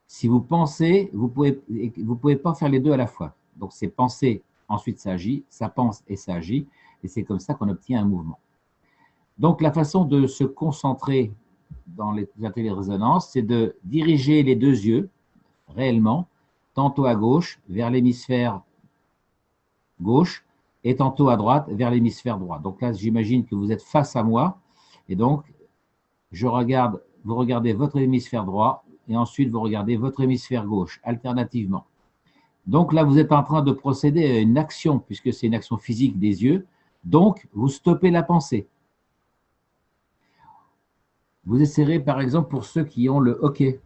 si vous pensez, vous pouvez pas faire les deux à la fois. Donc c'est penser, ensuite ça agit, ça pense et ça agit, et c'est comme ça qu'on obtient un mouvement. Donc la façon de se concentrer dans les ateliers de résonance, c'est de diriger les deux yeux réellement, tantôt à gauche vers l'hémisphère gauche, et tantôt à droite vers l'hémisphère droit. Donc là, j'imagine que vous êtes face à moi, et donc vous regardez votre hémisphère droit, et ensuite vous regardez votre hémisphère gauche, alternativement. Donc là, vous êtes en train de procéder à une action, puisque c'est une action physique des yeux, donc vous stoppez la pensée. Vous essayerez, par exemple, pour ceux qui ont le hoquet.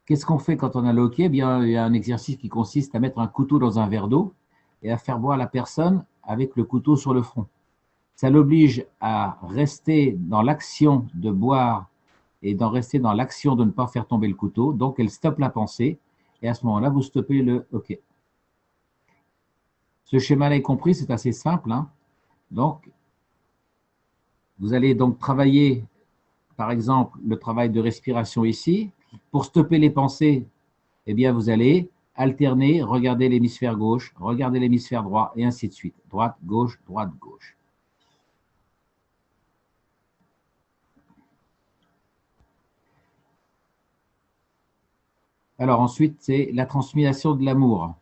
Qu'est-ce qu'on fait quand on a le hoquet? Eh bien, il y a un exercice qui consiste à mettre un couteau dans un verre d'eau et à faire boire la personne avec le couteau sur le front. Ça l'oblige à rester dans l'action de boire et d'en rester dans l'action de ne pas faire tomber le couteau. Donc, elle stoppe la pensée et à ce moment-là, vous stoppez le hoquet. Ce schéma-là est compris, c'est assez simple. Hein. Donc, vous allez donc travailler, par exemple, le travail de respiration ici. Pour stopper les pensées, eh bien, vous allez alterner, regarder l'hémisphère gauche, regarder l'hémisphère droit, et ainsi de suite. Droite, gauche, droite, gauche. Alors ensuite, c'est la transmission de l'amour,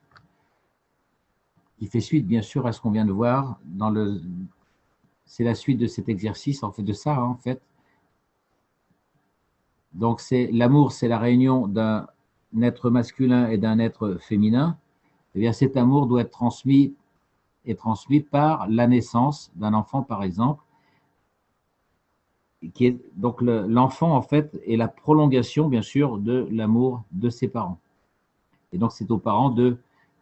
qui fait suite, bien sûr, à ce qu'on vient de voir. C'est la suite de cet exercice, en fait, de ça, hein, en fait. Donc, l'amour, c'est la réunion d'un être masculin et d'un être féminin. Eh bien, cet amour doit être transmis par la naissance d'un enfant, par exemple, donc l'enfant, en fait, est la prolongation, bien sûr, de l'amour de ses parents. Et donc, c'est aux parents de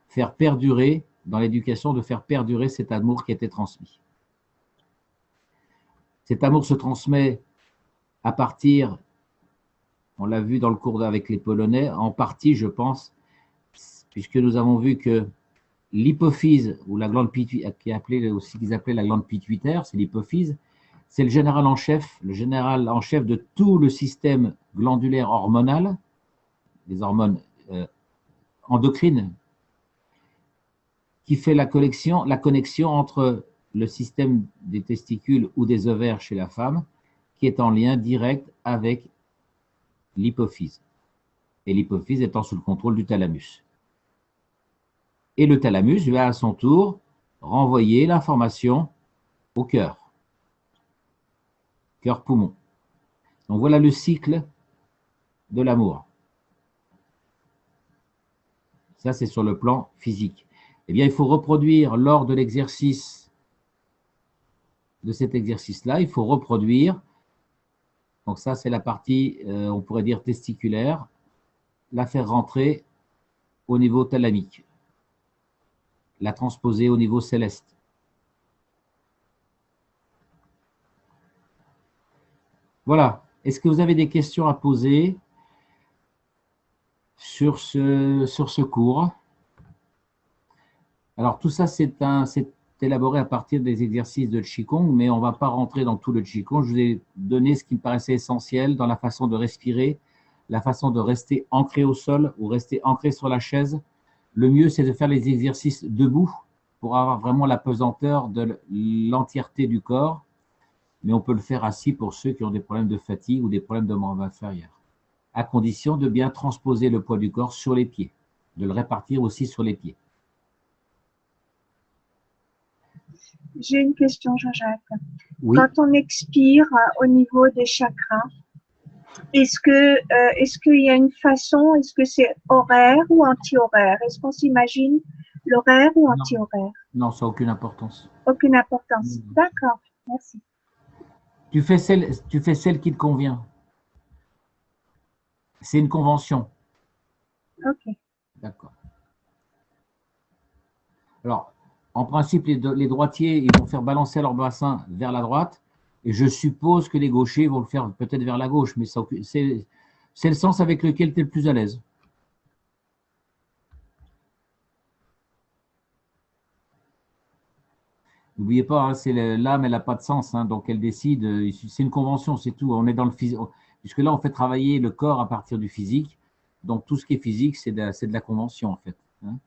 faire perdurer, dans l'éducation, de faire perdurer cet amour qui a été transmis. Cet amour se transmet à partir, on l'a vu dans le cours avec les Polonais, en partie, je pense, puisque nous avons vu que l'hypophyse, ou la glande pituitaire, qui est appelée aussi, qu'ils appelaient la glande pituitaire, c'est l'hypophyse, c'est le général en chef de tout le système glandulaire hormonal, les hormones endocrines, qui fait la connexion entre le système des testicules ou des ovaires chez la femme, qui est en lien direct avec l'hypophyse. Et l'hypophyse étant sous le contrôle du thalamus. Et le thalamus va à son tour renvoyer l'information au cœur. Cœur-poumon. Donc voilà le cycle de l'amour. Ça, c'est sur le plan physique. Eh bien, il faut reproduire lors de l'exercice, de cet exercice-là, il faut reproduire. Donc ça, c'est la partie, on pourrait dire testiculaire, la faire rentrer au niveau thalamique, la transposer au niveau céleste. Voilà. Est-ce que vous avez des questions à poser sur ce cours? Alors, tout ça, c'est élaboré à partir des exercices de Qigong, mais on ne va pas rentrer dans tout le Qigong. Je vous ai donné ce qui me paraissait essentiel dans la façon de respirer, la façon de rester ancré au sol ou rester ancré sur la chaise. Le mieux, c'est de faire les exercices debout pour avoir vraiment la pesanteur de l'entièreté du corps. Mais on peut le faire assis pour ceux qui ont des problèmes de fatigue ou des problèmes de membre inférieur, à condition de bien transposer le poids du corps sur les pieds, de le répartir aussi sur les pieds. J'ai une question, Jean-Jacques. Oui. Quand on expire au niveau des chakras, est-ce qu'il y a une façon, est-ce que c'est horaire ou anti-horaire? Est-ce qu'on s'imagine l'horaire ou anti-horaire? Non, ça n'a aucune importance. Aucune importance. D'accord, merci. Tu fais celle qui te convient. C'est une convention. Ok. D'accord. Alors, en principe, les droitiers, ils vont faire balancer leur bassin vers la droite, et je suppose que les gauchers vont le faire peut-être vers la gauche, mais c'est le sens avec lequel tu es le plus à l'aise. N'oubliez pas, hein, l'âme, elle n'a pas de sens, hein, donc elle décide, c'est une convention, c'est tout. On est dans le physique, puisque là, on fait travailler le corps à partir du physique, donc tout ce qui est physique, c'est de la convention, en fait. Hein.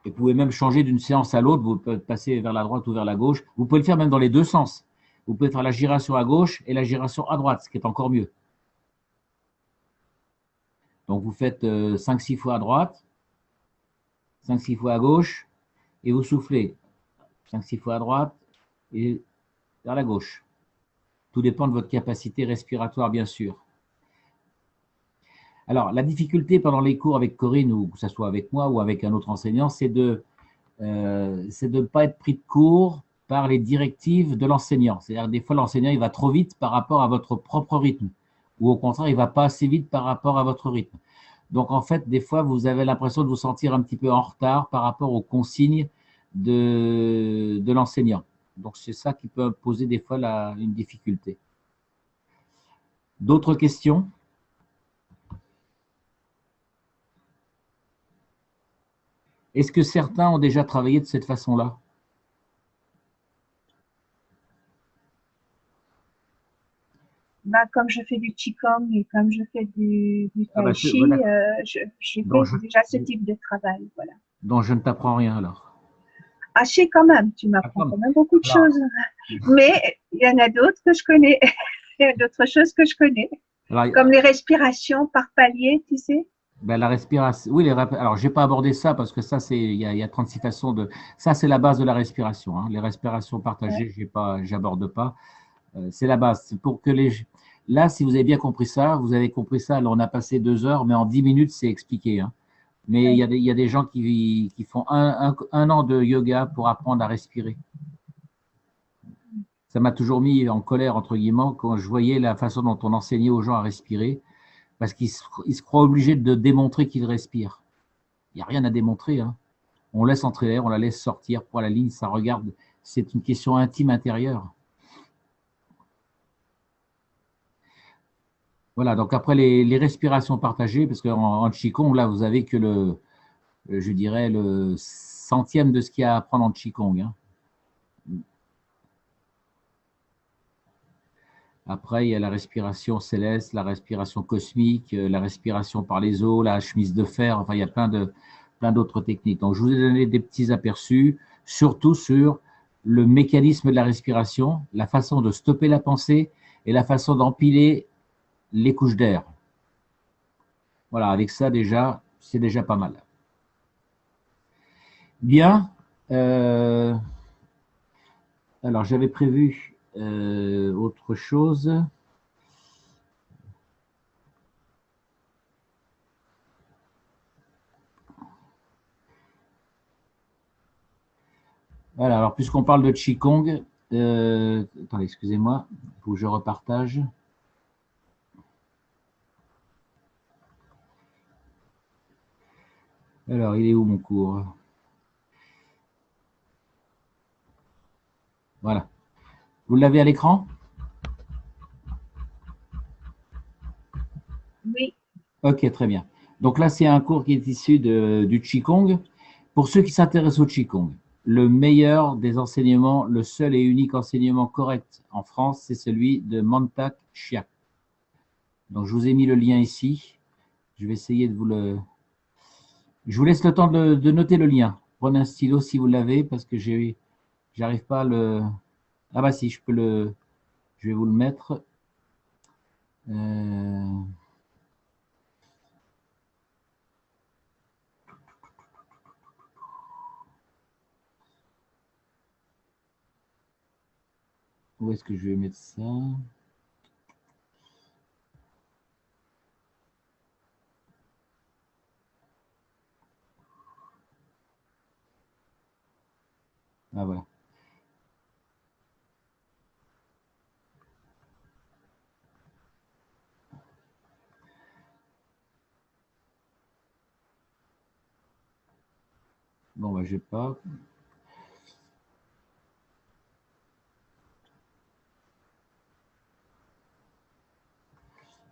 Et vous pouvez même changer d'une séance à l'autre, vous pouvez passer vers la droite ou vers la gauche. Vous pouvez le faire même dans les deux sens. Vous pouvez faire la giration à gauche et la giration à droite, ce qui est encore mieux. Donc vous faites 5-6 fois à droite, 5-6 fois à gauche, et vous soufflez 5-6 fois à droite et vers la gauche. Tout dépend de votre capacité respiratoire, bien sûr. Alors, la difficulté pendant les cours avec Corinne, ou que ce soit avec moi ou avec un autre enseignant, c'est de ne pas être pris de court par les directives de l'enseignant. C'est-à-dire des fois, l'enseignant, il va trop vite par rapport à votre propre rythme, ou au contraire, il ne va pas assez vite par rapport à votre rythme. Donc, en fait, des fois, vous avez l'impression de vous sentir un petit peu en retard par rapport aux consignes de l'enseignant. Donc, c'est ça qui peut poser des fois une difficulté. D'autres questions ? Est-ce que certains ont déjà travaillé de cette façon-là? Bah, comme je fais du Qigong et comme je fais du Tai Chi, voilà. J'ai fait déjà ce type de travail. Voilà. Donc, je ne t'apprends rien alors. Ah, je sais quand même, tu m'apprends quand même beaucoup de choses. Mais il y en a d'autres que je connais. Il y a d'autres choses que je connais. Alors, Comme les respirations par palier, tu sais? ben, la respiration, oui, alors je n'ai pas abordé ça parce que ça, il y a 36 façons de. Ça, c'est la base de la respiration, hein. Les respirations partagées, j'aborde pas. C'est la base. C'est pour que les. Là, si vous avez bien compris ça, vous avez compris ça. Alors, on a passé 2 heures, mais en 10 minutes, c'est expliqué, hein. Mais Ouais. il y a des gens qui font un an de yoga pour apprendre à respirer. Ça m'a toujours mis en colère, entre guillemets, quand je voyais la façon dont on enseignait aux gens à respirer, parce qu'ils se croient obligés de démontrer qu'ils respirent. Il n'y a rien à démontrer, hein. On laisse entrer l'air, on la laisse sortir. Pour la ligne, ça regarde. C'est une question intime intérieure. Voilà, donc après les respirations partagées, parce qu'en Qigong, là, vous avez que je dirais, le centième de ce qu'il y a à apprendre en Qigong, hein. Après, il y a la respiration céleste, la respiration cosmique, la respiration par les os, la chemise de fer. Enfin, il y a plein d'autres techniques. Donc, je vous ai donné des petits aperçus, surtout sur le mécanisme de la respiration, la façon de stopper la pensée et la façon d'empiler les couches d'air. Voilà, avec ça déjà, c'est déjà pas mal. Bien. Alors, j'avais prévu autre chose. Voilà, alors puisqu'on parle de Qigong, attendez, excusez-moi, il faut que je repartage. Alors, il est où mon cours? Voilà. Vous l'avez à l'écran? Oui. Ok, très bien. Donc là, c'est un cours qui est issu du Qigong. Pour ceux qui s'intéressent au Qigong, le meilleur des enseignements, le seul et unique enseignement correct en France, c'est celui de Mantak Chia. Donc, je vous ai mis le lien ici. Je vais essayer de vous le. Je vous laisse le temps de noter le lien. Prenez un stylo si vous l'avez, parce que j'arrive pas à le. Ah bah si, je peux le. Je vais vous le mettre. Euh, Où est-ce que je vais mettre ça? Ah voilà. Bon bah j'ai pas.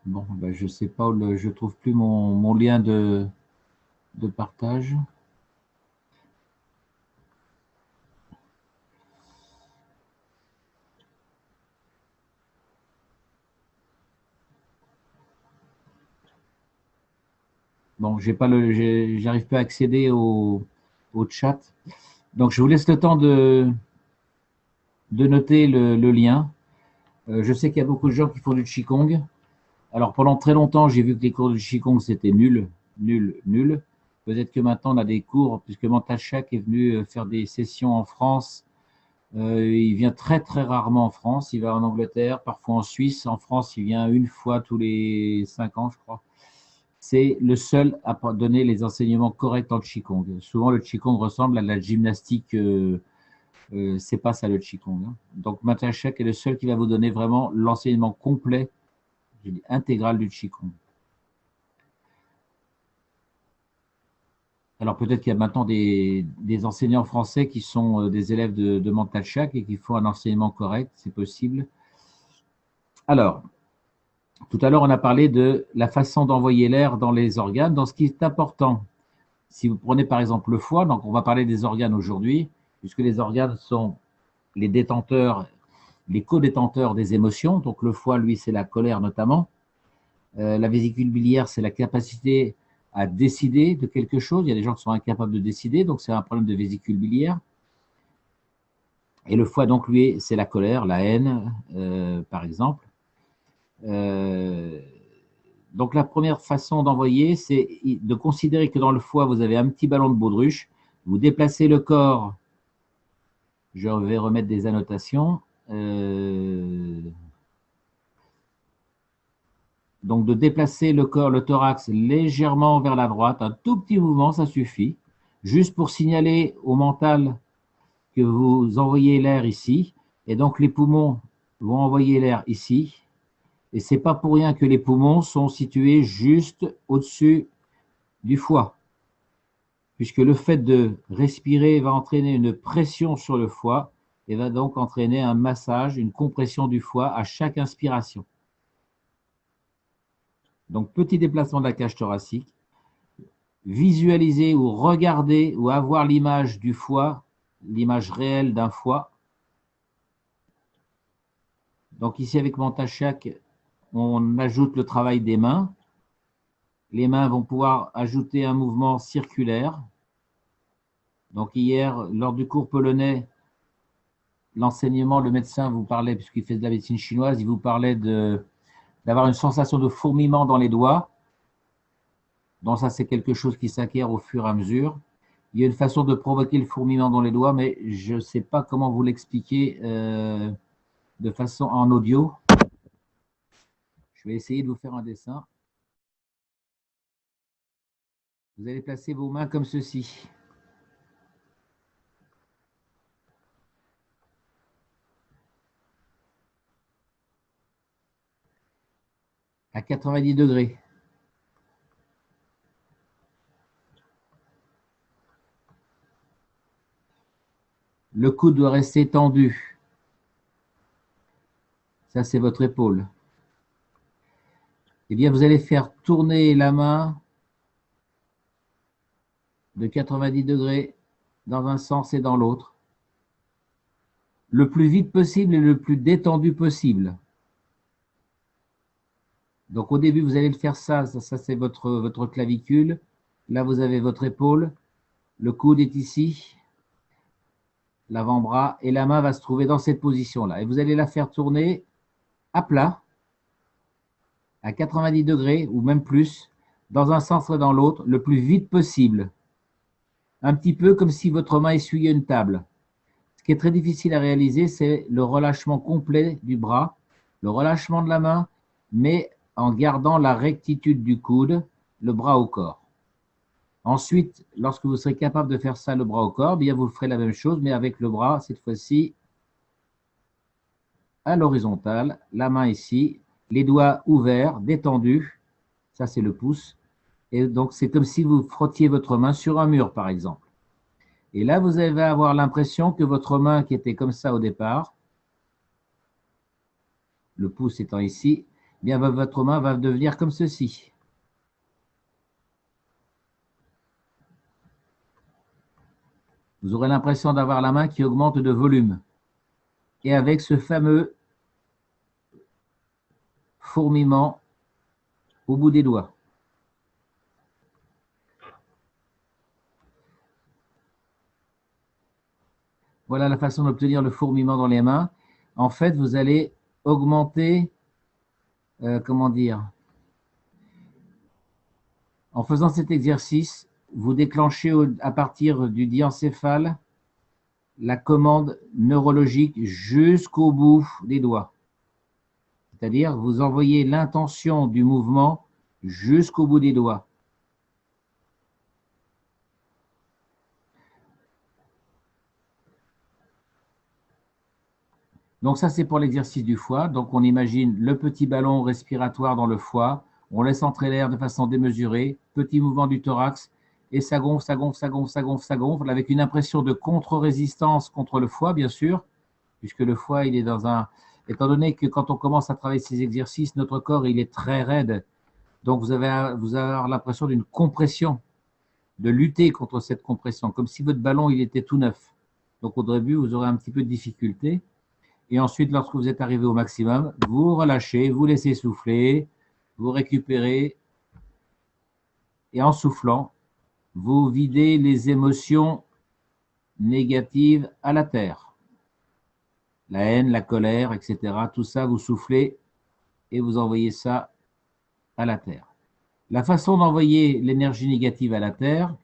Bon bah je sais pas où je trouve plus mon lien de partage. Bon, j'arrive pas à accéder au chat. Donc je vous laisse le temps de noter le lien. Je sais qu'il y a beaucoup de gens qui font du Qigong. Alors pendant très longtemps, j'ai vu que les cours de Qigong c'était nul, nul, nul. Peut-être que maintenant on a des cours, puisque Mental Chak est venu faire des sessions en France. Il vient très très rarement en France. Il va en Angleterre, parfois en Suisse. En France, il vient une fois tous les 5 ans, je crois. C'est le seul à donner les enseignements corrects en Qigong. Souvent, le Qigong ressemble à la gymnastique. C'est pas ça le Qigong, hein. Donc, Mental Chak est le seul qui va vous donner vraiment l'enseignement complet, je dis intégral du Qigong. Alors peut-être qu'il y a maintenant des enseignants français qui sont des élèves de Mental Chak et qui font un enseignement correct, c'est possible. Alors, tout à l'heure, on a parlé de la façon d'envoyer l'air dans les organes. Dans ce qui est important, si vous prenez par exemple le foie, donc on va parler des organes aujourd'hui, puisque les organes sont les détenteurs, les co-détenteurs des émotions. Donc le foie, lui, c'est la colère notamment. La vésicule biliaire, c'est la capacité à décider de quelque chose. Il y a des gens qui sont incapables de décider, donc c'est un problème de vésicule biliaire. Et le foie, donc, lui, c'est la colère, la haine, par exemple. Donc, la première façon d'envoyer, c'est de considérer que dans le foie, vous avez un petit ballon de baudruche. Vous déplacez le corps. Je vais remettre des annotations. Donc, de déplacer le corps, le thorax légèrement vers la droite. Un tout petit mouvement, ça suffit. Juste pour signaler au mental que vous envoyez l'air ici. Et donc, les poumons vont envoyer l'air ici. Et ce n'est pas pour rien que les poumons sont situés juste au-dessus du foie, puisque le fait de respirer va entraîner une pression sur le foie et va donc entraîner un massage, une compression du foie à chaque inspiration. Donc, petit déplacement de la cage thoracique, visualiser ou regarder ou avoir l'image du foie, l'image réelle d'un foie. Donc ici, avec mon Tachak, on ajoute le travail des mains. Les mains vont pouvoir ajouter un mouvement circulaire. Donc hier, lors du cours polonais, l'enseignement, le médecin vous parlait, puisqu'il fait de la médecine chinoise, il vous parlait d'avoir une sensation de fourmillement dans les doigts. Donc ça, c'est quelque chose qui s'acquiert au fur et à mesure. Il y a une façon de provoquer le fourmillement dans les doigts, mais je ne sais pas comment vous l'expliquer de façon en audio. Je vais essayer de vous faire un dessin. Vous allez placer vos mains comme ceci. À 90 degrés. Le coude doit rester tendu. Ça, c'est votre épaule. Eh bien, vous allez faire tourner la main de 90 degrés dans un sens et dans l'autre, le plus vite possible et le plus détendu possible. Donc, au début, vous allez le faire ça c'est votre clavicule. Là, vous avez votre épaule. Le coude est ici, l'avant-bras, et la main va se trouver dans cette position-là. Et vous allez la faire tourner à plat, à 90 degrés ou même plus, dans un sens et dans l'autre, le plus vite possible. Un petit peu comme si votre main essuyait une table. Ce qui est très difficile à réaliser, c'est le relâchement complet du bras, le relâchement de la main, mais en gardant la rectitude du coude, le bras au corps. Ensuite, lorsque vous serez capable de faire ça, le bras au corps, bien vous ferez la même chose, mais avec le bras, cette fois-ci, à l'horizontale, la main ici, les doigts ouverts, détendus, ça c'est le pouce, et donc c'est comme si vous frottiez votre main sur un mur, par exemple. Et là, vous allez avoir l'impression que votre main qui était comme ça au départ, le pouce étant ici, eh bien votre main va devenir comme ceci. Vous aurez l'impression d'avoir la main qui augmente de volume. Et avec ce fameux fourmillement au bout des doigts. Voilà la façon d'obtenir le fourmillement dans les mains. En fait, vous allez augmenter, comment dire, en faisant cet exercice, vous déclenchez à partir du diencéphale la commande neurologique jusqu'au bout des doigts. C'est-à-dire, vous envoyez l'intention du mouvement jusqu'au bout des doigts. Donc ça, c'est pour l'exercice du foie. Donc on imagine le petit ballon respiratoire dans le foie. On laisse entrer l'air de façon démesurée. Petit mouvement du thorax. Et ça gonfle, ça gonfle, ça gonfle, ça gonfle, ça gonfle, avec une impression de contre-résistance contre le foie, bien sûr, puisque le foie, il est dans un... Étant donné que quand on commence à travailler ces exercices, notre corps, il est très raide. Donc vous avez l'impression d'une compression, de lutter contre cette compression, comme si votre ballon, il était tout neuf. Donc au début, vous aurez un petit peu de difficulté. Et ensuite, lorsque vous êtes arrivé au maximum, vous relâchez, vous laissez souffler, vous récupérez. Et en soufflant, vous videz les émotions négatives à la terre. La haine, la colère, etc. Tout ça, vous soufflez et vous envoyez ça à la Terre. La façon d'envoyer l'énergie négative à la Terre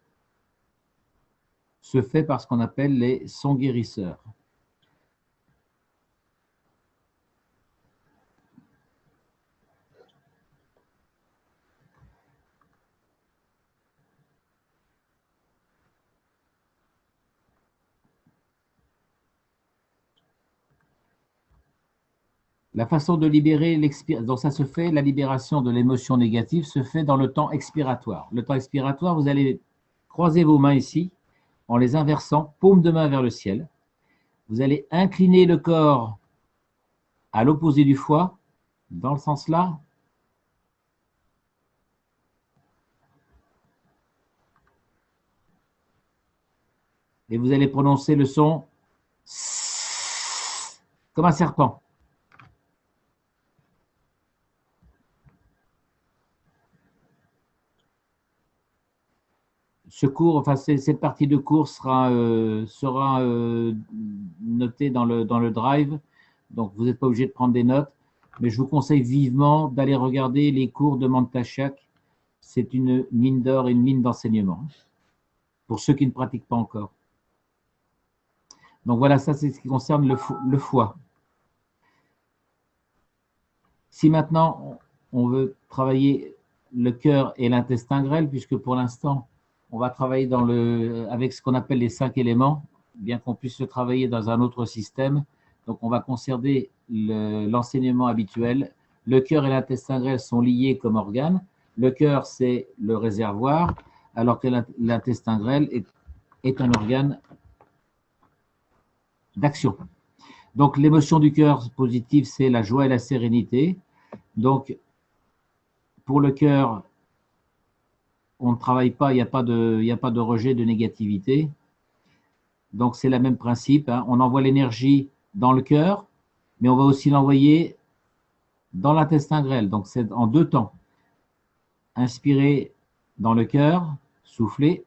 se fait par ce qu'on appelle les sons guérisseurs. La façon de libérer donc ça se fait, la libération de l'émotion négative se fait dans le temps expiratoire. Le temps expiratoire, vous allez croiser vos mains ici, en les inversant, paume de main vers le ciel. Vous allez incliner le corps à l'opposé du foie, dans le sens là. Et vous allez prononcer le son comme un serpent. Ce cours, enfin, cette partie de cours sera notée dans le drive, donc vous n'êtes pas obligé de prendre des notes, mais je vous conseille vivement d'aller regarder les cours de Mantashak. C'est une mine d'or et une mine d'enseignement, pour ceux qui ne pratiquent pas encore. Donc voilà, ça c'est ce qui concerne le foie. Si maintenant on veut travailler le cœur et l'intestin grêle, puisque pour l'instant, on va travailler avec ce qu'on appelle les 5 éléments, bien qu'on puisse le travailler dans un autre système. Donc, on va conserver l'enseignement habituel. Le cœur et l'intestin grêle sont liés comme organes. Le cœur, c'est le réservoir, alors que l'intestin grêle est un organe d'action. Donc, l'émotion du cœur positive, c'est la joie et la sérénité. Donc, pour le cœur, on ne travaille pas, il n'y a pas de rejet de négativité. Donc, c'est le même principe. Hein. On envoie l'énergie dans le cœur, mais on va aussi l'envoyer dans l'intestin grêle. Donc, c'est en 2 temps. Inspirez dans le cœur, soufflez.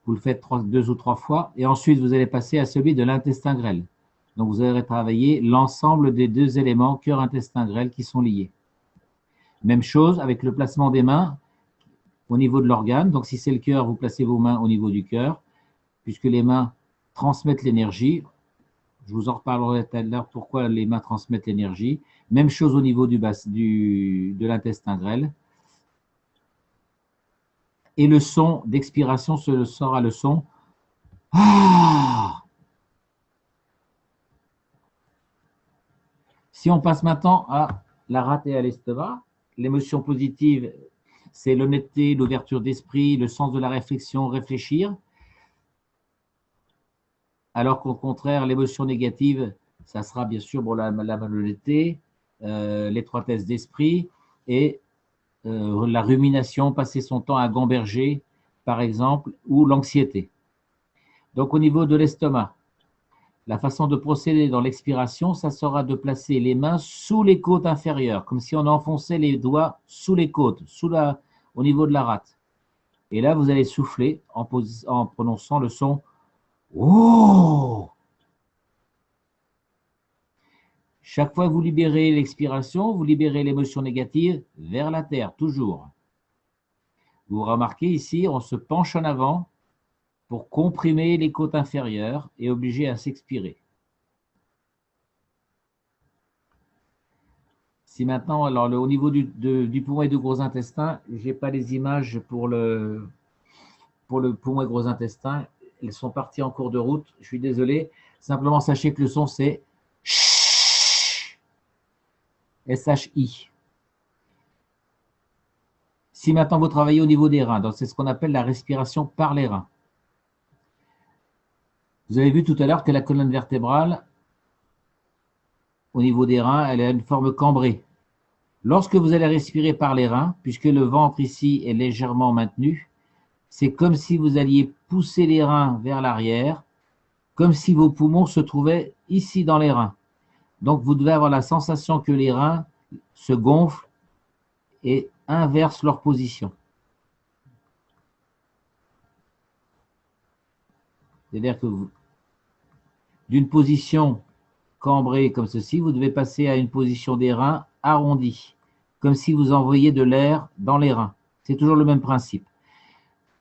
Vous le faites 2 ou 3 fois. Et ensuite, vous allez passer à celui de l'intestin grêle. Donc, vous allez travailler l'ensemble des 2 éléments cœur-intestin grêle qui sont liés. Même chose avec le placement des mains au niveau de l'organe. Donc, si c'est le cœur, vous placez vos mains au niveau du cœur, puisque les mains transmettent l'énergie. Je vous en reparlerai tout à l'heure pourquoi les mains transmettent l'énergie. Même chose au niveau de l'intestin grêle. Et le son d'expiration sera le son Ah. Si on passe maintenant à la rate et à l'estomac, l'émotion positive, c'est l'honnêteté, l'ouverture d'esprit, le sens de la réflexion, réfléchir. Alors qu'au contraire, l'émotion négative, ça sera bien sûr bon, la malhonnêteté, l'étroitesse d'esprit et la rumination, passer son temps à gamberger, par exemple, ou l'anxiété. Donc, au niveau de l'estomac, la façon de procéder dans l'expiration, ça sera de placer les mains sous les côtes inférieures, comme si on enfonçait les doigts sous les côtes, au niveau de la rate. Et là, vous allez souffler en prononçant le son « Oh ». Chaque fois que vous libérez l'expiration, vous libérez l'émotion négative vers la terre, toujours. Vous remarquez ici, on se penche en avant pour comprimer les côtes inférieures et obliger à s'expirer. Si maintenant, alors au niveau du poumon et du gros intestin, je n'ai pas les images pour le poumon et gros intestin. Elles sont parties en cours de route. Je suis désolé. Simplement, sachez que le son, c'est S-H-I. Si maintenant vous travaillez au niveau des reins, donc c'est ce qu'on appelle la respiration par les reins. Vous avez vu tout à l'heure que la colonne vertébrale, au niveau des reins, elle a une forme cambrée. Lorsque vous allez respirer par les reins, puisque le ventre ici est légèrement maintenu, c'est comme si vous alliez pousser les reins vers l'arrière, comme si vos poumons se trouvaient ici dans les reins. Donc, vous devez avoir la sensation que les reins se gonflent et inversent leur position. C'est-à-dire que d'une position cambrée comme ceci, vous devez passer à une position des reins arrondie. comme si vous envoyiez de l'air dans les reins. C'est toujours le même principe.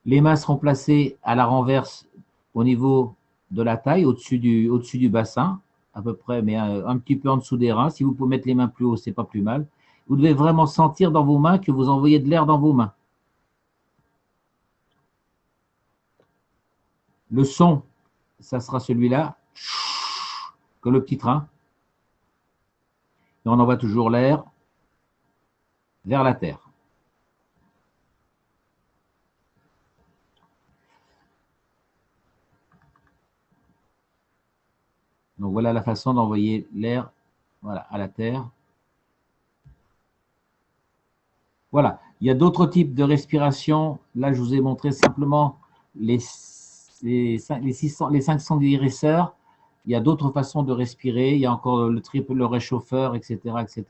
Les mains seront placées à la renverse au niveau de la taille, au-dessus du bassin, à peu près, mais un petit peu en dessous des reins. Si vous pouvez mettre les mains plus haut, c'est pas plus mal. Vous devez vraiment sentir dans vos mains que vous envoyez de l'air dans vos mains. Le son, ça sera celui-là, comme le petit train. Et on envoie toujours l'air vers la terre. Donc voilà la façon d'envoyer l'air, voilà, à la terre. Voilà. Il y a d'autres types de respiration. Là, je vous ai montré simplement les 500 guérisseurs. Il y a d'autres façons de respirer. Il y a encore le triple, le réchauffeur, etc., etc.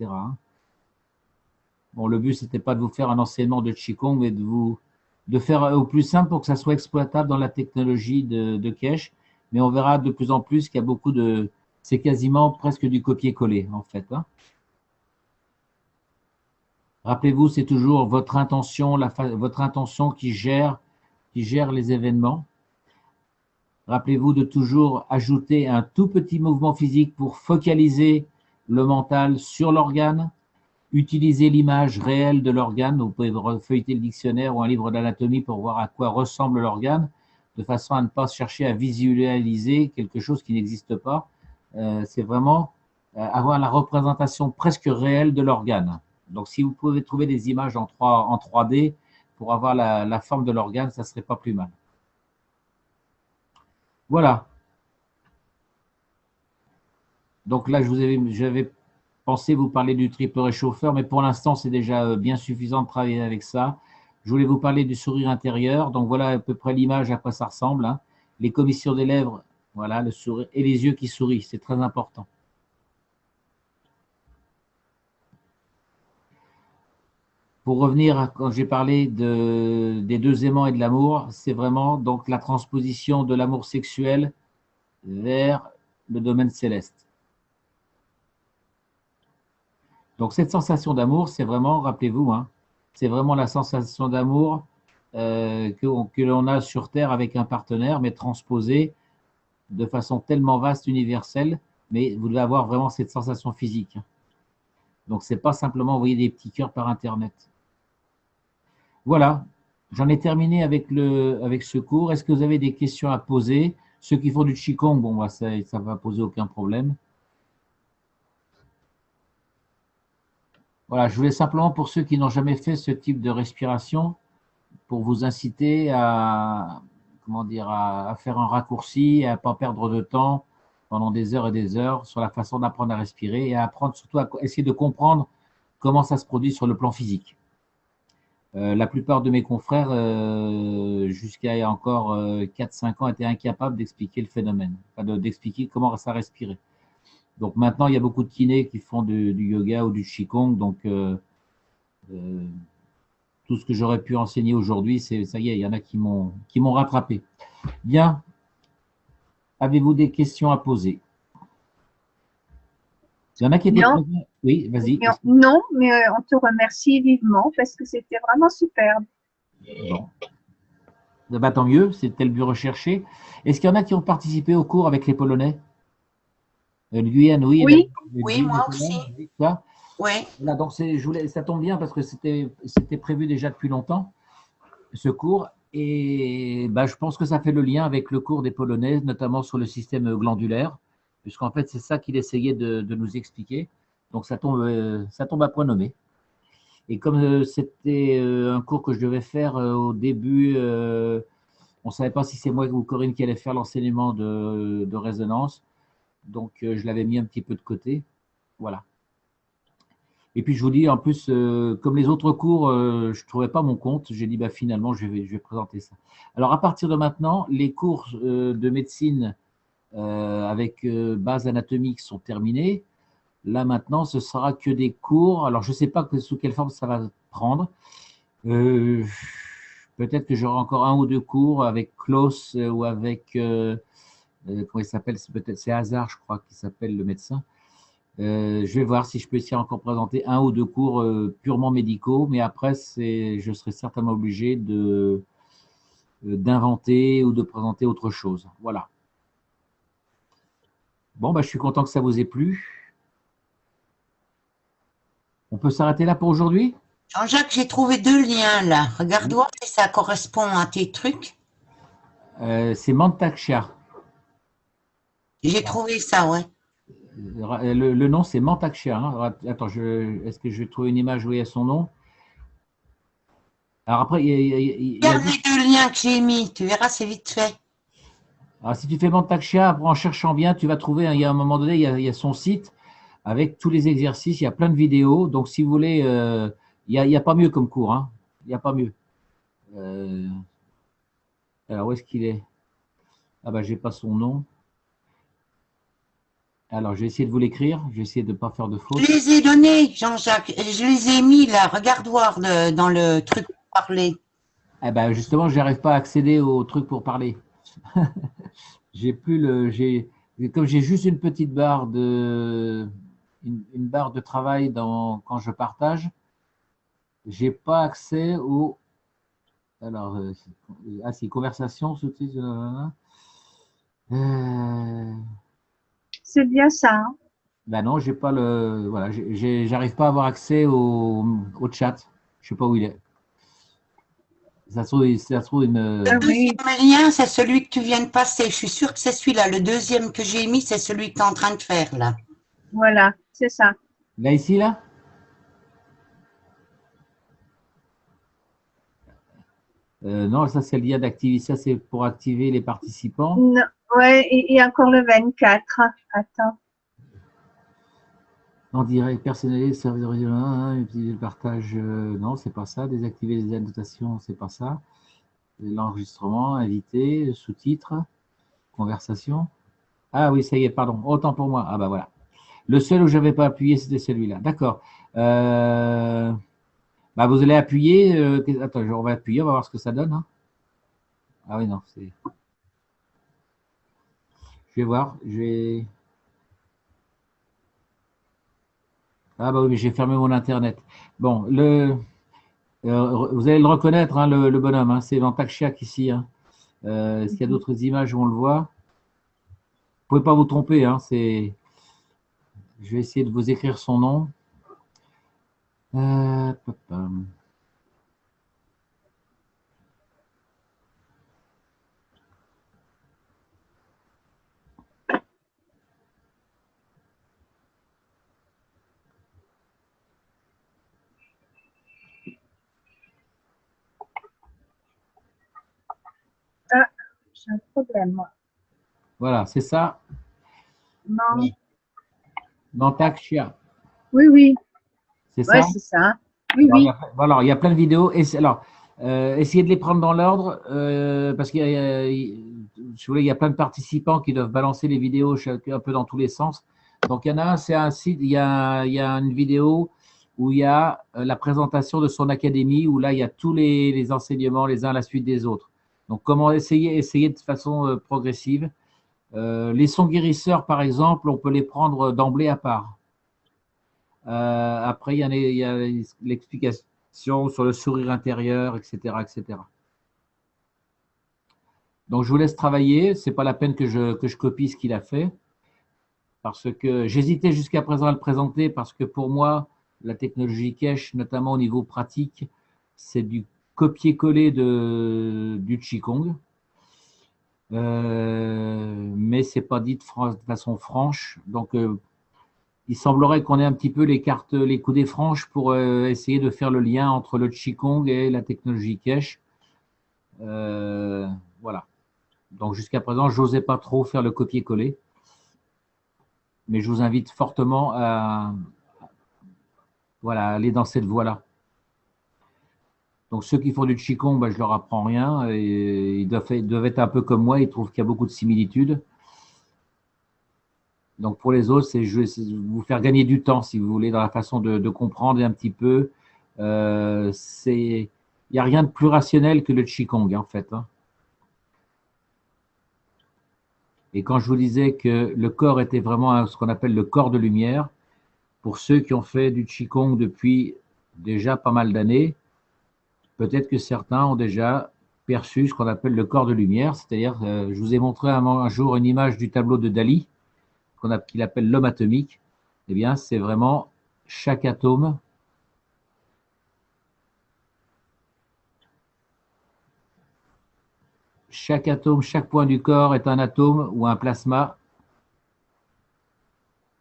Bon, le but, ce n'était pas de vous faire un enseignement de Qigong, mais de faire au plus simple pour que ça soit exploitable dans la technologie de Keshe. Mais on verra de plus en plus qu'il y a beaucoup de… C'est quasiment presque du copier-coller, en fait. Rappelez-vous, c'est toujours votre intention, votre intention qui gère les événements. Rappelez-vous de toujours ajouter un tout petit mouvement physique pour focaliser le mental sur l'organe. Utilisez l'image réelle de l'organe. Vous pouvez feuilleter le dictionnaire ou un livre d'anatomie pour voir à quoi ressemble l'organe, de façon à ne pas chercher à visualiser quelque chose qui n'existe pas. C'est vraiment avoir la représentation presque réelle de l'organe. Donc, si vous pouvez trouver des images en 3D pour avoir la forme de l'organe, ça ne serait pas plus mal. Voilà. Donc là, j'avais pensé vous parler du triple réchauffeur, mais pour l'instant, c'est déjà bien suffisant de travailler avec ça. Je voulais vous parler du sourire intérieur. Donc voilà à peu près l'image à quoi ça ressemble. Les commissions des lèvres, voilà, le sourire et les yeux qui sourient, c'est très important. Pour revenir à quand j'ai parlé des deux aimants et de l'amour, c'est vraiment donc la transposition de l'amour sexuel vers le domaine céleste. Donc cette sensation d'amour, c'est vraiment, rappelez-vous, c'est vraiment la sensation d'amour que l'on a sur Terre avec un partenaire, mais transposée de façon tellement vaste, universelle, mais vous devez avoir vraiment cette sensation physique. Donc c'est pas simplement envoyer des petits cœurs par Internet. Voilà, j'en ai terminé avec ce cours. Est-ce que vous avez des questions à poser? Ceux qui font du Qigong, bon, bah, ça ne va poser aucun problème. Voilà, je voulais simplement, pour ceux qui n'ont jamais fait ce type de respiration, pour vous inciter à, comment dire, à faire un raccourci, à ne pas perdre de temps pendant des heures et des heures sur la façon d'apprendre à respirer et à apprendre surtout à essayer de comprendre comment ça se produit sur le plan physique. La plupart de mes confrères, jusqu'à il y a encore 4-5 ans, étaient incapables d'expliquer le phénomène, enfin d'expliquer comment ça respirait. Donc maintenant, il y a beaucoup de kinés qui font du yoga ou du qigong. Donc, tout ce que j'aurais pu enseigner aujourd'hui, ça y est, il y en a qui m'ont rattrapé. Bien. Avez-vous des questions à poser? Il y en a qui étaient présents. Oui, vas-y. Non, mais on te remercie vivement parce que c'était vraiment superbe. Bon. Bah, tant mieux, c'était le but recherché. Est-ce qu'il y en a qui ont participé au cours avec les Polonais? Le Guyane, oui. Oui, moi aussi. Quoi? Oui. Là, donc ça tombe bien parce que c'était prévu déjà depuis longtemps, ce cours. Et bah, je pense que ça fait le lien avec le cours des Polonais, notamment sur le système glandulaire, puisqu'en fait, c'est ça qu'il essayait de nous expliquer. Donc, ça tombe à point nommé. Et comme c'était un cours que je devais faire au début, on ne savait pas si c'est moi ou Corinne qui allait faire l'enseignement de résonance. Donc, je l'avais mis un petit peu de côté. Voilà. Et puis, je vous dis, en plus, comme les autres cours, je ne trouvais pas mon compte. J'ai dit, bah, finalement, je vais présenter ça. Alors, à partir de maintenant, les cours de médecine avec base anatomique sont terminés. Là, maintenant, ce sera que des cours. Alors, je ne sais pas sous quelle forme ça va prendre. Peut-être que j'aurai encore un ou deux cours avec Klaus ou avec… comment il s'appelle? C'est Hazard, je crois, qui s'appelle le médecin. Je vais voir si je peux essayer encore présenter un ou deux cours purement médicaux, mais après, je serai certainement obligé d'inventer ou de présenter autre chose. Voilà. Bon, bah, je suis content que ça vous ait plu. On peut s'arrêter là pour aujourd'hui? Jean-Jacques, j'ai trouvé 2 liens là. Regarde voir si ça correspond à tes trucs. C'est Mantaksha. J'ai trouvé ça, ouais. Le nom, c'est Mantaksha. Hein. Attends, est-ce que je vais trouver une image où il y a son nom? Alors après, Regarde les 2 liens que j'ai mis, tu verras, c'est vite fait. Alors, si tu fais Mantaksha, en cherchant bien, tu vas trouver, il y a un moment donné, il y a son site avec tous les exercices, il y a plein de vidéos. Donc, si vous voulez, il n'y a pas mieux comme cours. Hein. Il n'y a pas mieux. Alors, où est-ce qu'il est? Ah ben, je n'ai pas son nom. Alors, je vais essayer de vous l'écrire. Je vais essayer de ne pas faire de faute. Je les ai donnés, Jean-Jacques. Je les ai mis là. Regarde voir dans le truc pour parler. Eh ben, justement, je n'arrive pas à accéder au truc pour parler. Comme j'ai juste une petite barre une barre de travail quand je partage, j'ai pas accès au. Alors, c'est conversation, sous-titres. C'est bien ça. Hein. Ben non, j'ai pas le. Voilà, j'arrive pas à avoir accès au chat. Je sais pas où il est. Ça se trouve une. Le deuxième lien, c'est celui que tu viens de passer. Je suis sûre que c'est celui-là. Le deuxième que j'ai mis, c'est celui que tu es en train de faire là. Voilà, c'est ça. Là, ici, là? Non, ça c'est le lien d'activer. Ça c'est pour activer les participants. Non, ouais, et encore le 24. Attends. En direct, personnalisé, service original, utiliser le partage. Non, c'est pas ça. Désactiver les annotations, c'est pas ça. L'enregistrement, invité, sous-titres, conversation. Ah oui, ça y est, pardon. Autant pour moi. Ah bah voilà. Le seul où je n'avais pas appuyé, c'était celui-là. D'accord. Bah, vous allez appuyer. Attends, on va appuyer, on va voir ce que ça donne. Hein. Ah oui, non, c'est. Je vais voir. Ah bah oui, mais j'ai fermé mon internet. Bon, vous allez le reconnaître, hein, le bonhomme. Hein, c'est Mantakshiak ici. Hein. Est-ce qu'il y a d'autres images où on le voit? Vous ne pouvez pas vous tromper. Hein, je vais essayer de vous écrire son nom. Papam. Ah, j'ai un problème, moi. Voilà, c'est ça. Non. Mantakshia. Oui, oui. C'est Ouais, ça? c'est ça. Oui, oui. Alors, il y a plein de vidéos. Alors, essayez de les prendre dans l'ordre parce qu'il il y a plein de participants qui doivent balancer les vidéos un peu dans tous les sens. Donc, il y en a un, c'est un site, il y a une vidéo où il y a la présentation de son académie, où là, il y a tous les enseignements les uns à la suite des autres. Donc, comment essayer de façon progressive. Les sons guérisseurs, par exemple, on peut les prendre d'emblée à part. Après, il y a l'explication sur le sourire intérieur, etc., etc. Donc, je vous laisse travailler. Ce n'est pas la peine que je copie ce qu'il a fait. Parce que j'hésitais jusqu'à présent à le présenter parce que pour moi, la technologie Keshe, notamment au niveau pratique, c'est du copier-coller du Qigong. Mais ce n'est pas dit de façon franche. Donc, il semblerait qu'on ait un petit peu les coudées franches pour essayer de faire le lien entre le Qigong et la technologie Keshe. Voilà. Donc, jusqu'à présent, je n'osais pas trop faire le copier-coller. Mais je vous invite fortement à aller dans cette voie-là. Donc, ceux qui font du Qigong, ben, je leur apprends rien. Et ils doivent être un peu comme moi. Ils trouvent qu'il y a beaucoup de similitudes. Donc, pour les autres, c'est vous faire gagner du temps, si vous voulez, dans la façon de comprendre un petit peu. Il n'y a rien de plus rationnel que le Qigong, en fait. Hein. Et quand je vous disais que le corps était vraiment ce qu'on appelle le corps de lumière, pour ceux qui ont fait du Qigong depuis déjà pas mal d'années, peut-être que certains ont déjà perçu ce qu'on appelle le corps de lumière, c'est-à-dire, je vous ai montré un jour une image du tableau de Dali, qu'il appelle l'homme atomique. Eh bien, c'est vraiment chaque atome chaque point du corps est un atome ou un plasma.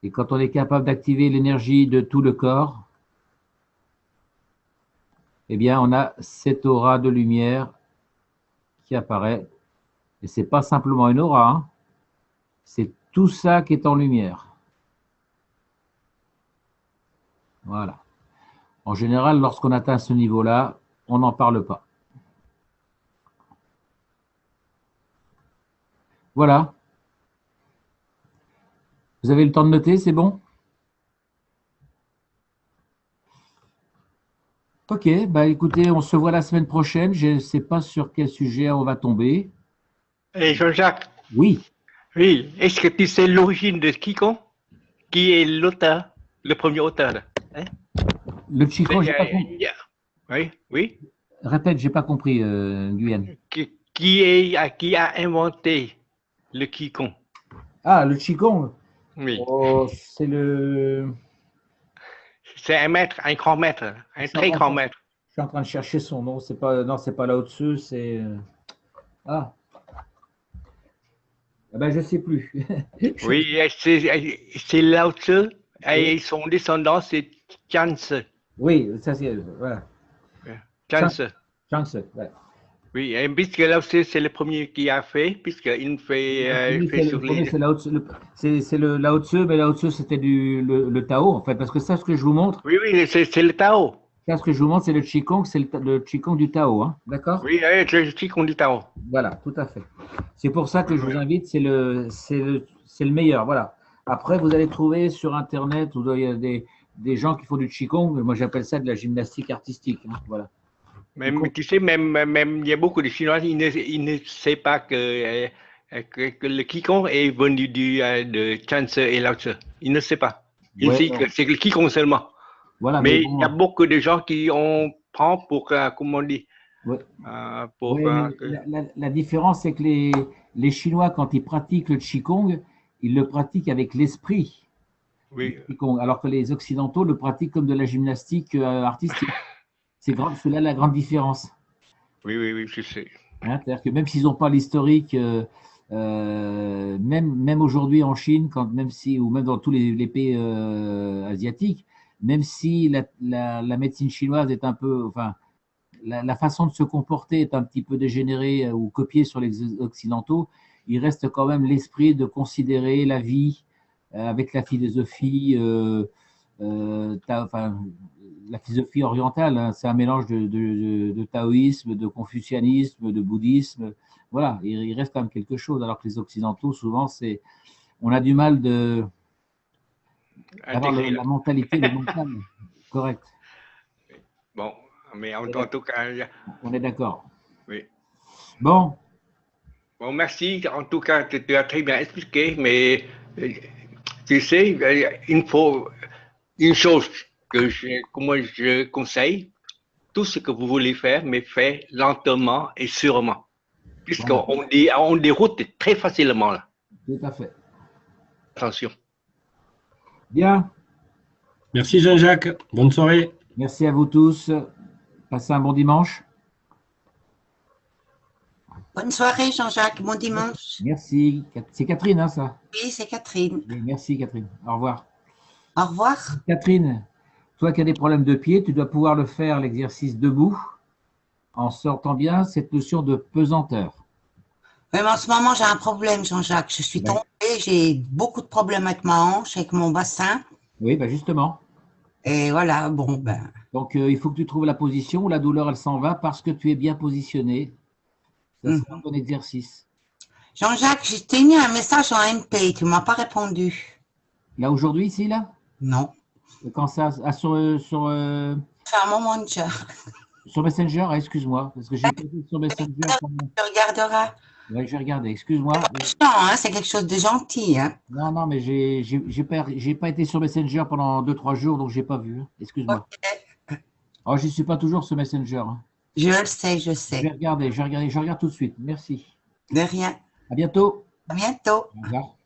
Et quand on est capable d'activer l'énergie de tout le corps, eh bien, on a cette aura de lumière qui apparaît. Et ce n'est pas simplement une aura, hein. C'est tout ça qui est en lumière. Voilà. En général, lorsqu'on atteint ce niveau-là, on n'en parle pas. Voilà. Vous avez le temps de noter, c'est bon? Ok, bah écoutez, on se voit la semaine prochaine. Je ne sais pas sur quel sujet on va tomber. Et Jean-Jacques, Oui, oui, est-ce que tu sais l'origine de Qigong? Qui est l'auteur, le premier auteur là? Hein? le Qigong, j'ai pas compris. Oui, oui. Répète, j'ai pas compris, Guyane. Qui a inventé le Qigong? Ah, le Qigong. Oui. Oh, c'est le. C'est un maître, un grand maître, un très grand maître. Je suis en train de chercher son nom. C'est pas, non, c'est pas Lao Tzu, c'est. Ah. Ah ben, je sais plus. Oui, c'est Lao Tzu et son descendant, c'est Chan-se. Oui, ça c'est. Voilà. Chan-se. Chance, ouais. Oui, et puisque Lao Tzu, c'est le premier qui a fait, puisqu'il fait, Oui, fait sur le premier, les. c'est Lao Tzu. C'est le Lao Tzu, mais Lao Tzu, c'était le Tao, en fait. Parce que ça, ce que je vous montre, Oui, oui, c'est le Tao. ça, ce que je vous montre, c'est le Qigong, c'est le Qigong du Tao, hein. D'accord? Oui, le Qigong du Tao. Voilà, tout à fait. C'est pour ça que je vous invite, c'est le meilleur. Voilà. Après, vous allez trouver sur Internet, il y a des gens qui font du Qigong. Moi, j'appelle ça de la gymnastique artistique, hein. Voilà. Même, tu sais, même, il y a beaucoup de Chinois, ils ne savent pas que le Qigong est venu de Chan-se et Lao Tzu. Ils ne savent pas. Ils Ouais, savent que c'est le Qigong seulement. voilà, Mais bon, il y a beaucoup de gens qui en prennent pour, comment on dit, ouais. pour, Ouais, mais la différence, c'est que les Chinois, quand ils pratiquent le Qigong, ils le pratiquent avec l'esprit. oui, Le Qigong, alors que les Occidentaux le pratiquent comme de la gymnastique artistique. C'est là la grande différence. oui, je sais. Hein, c'est-à-dire que même s'ils n'ont pas l'historique, même aujourd'hui en Chine, ou même dans tous les pays asiatiques, même si la médecine chinoise est un peu, enfin, la façon de se comporter est un petit peu dégénérée ou copiée sur les occidentaux, il reste quand même l'esprit de considérer la vie avec la philosophie, enfin, la philosophie orientale, hein. C'est un mélange de taoïsme, de confucianisme, de bouddhisme. Voilà, il reste quand même quelque chose, alors que les occidentaux, souvent, on a du mal d'avoir la mentalité, le mental correct. Bon, mais en tout cas, on est d'accord. oui. Bon. Bon, merci. En tout cas, tu as très bien expliqué, mais tu sais, il faut une chose que moi je conseille, tout ce que vous voulez faire, mais faites lentement et sûrement. Puisqu'on on déroute très facilement là. Tout à fait. Attention. Bien. Merci Jean-Jacques. Bonne soirée. Merci à vous tous. Passez un bon dimanche. Bonne soirée, Jean-Jacques. Bon dimanche. Merci. C'est Catherine, hein, ça? Oui, c'est Catherine. Oui, merci, Catherine. Au revoir. Au revoir. Catherine, toi qui as des problèmes de pied, tu dois pouvoir le faire, l'exercice debout, en sortant bien cette notion de pesanteur. Oui, mais en ce moment, j'ai un problème, Jean-Jacques. Je suis tombée, j'ai beaucoup de problèmes avec ma hanche, avec mon bassin. Oui, ben justement. Et voilà, bon, ben. Donc, il faut que tu trouves la position où la douleur, elle s'en va parce que tu es bien positionné. Ça, c'est un bon exercice. Jean-Jacques, je t'ai mis un message en MP, tu ne m'as pas répondu. Là, aujourd'hui, ici, là? Non. Quand ça, sur Ça fait un moment déjà. Sur Messenger, excuse-moi, parce que j'ai pas vu sur Messenger. Tu regarderas. Ouais, je vais regarder, excuse-moi. Non, hein, c'est quelque chose de gentil. Hein. Non, non, mais j'ai pas été sur Messenger pendant 2-3 jours, donc j'ai pas vu. Excuse-moi. Ok. Oh, je suis pas toujours sur Messenger. Hein. Je le sais, je Je sais. vais regarder, je regarde tout de suite. Merci. De rien. À bientôt. À bientôt. Au revoir.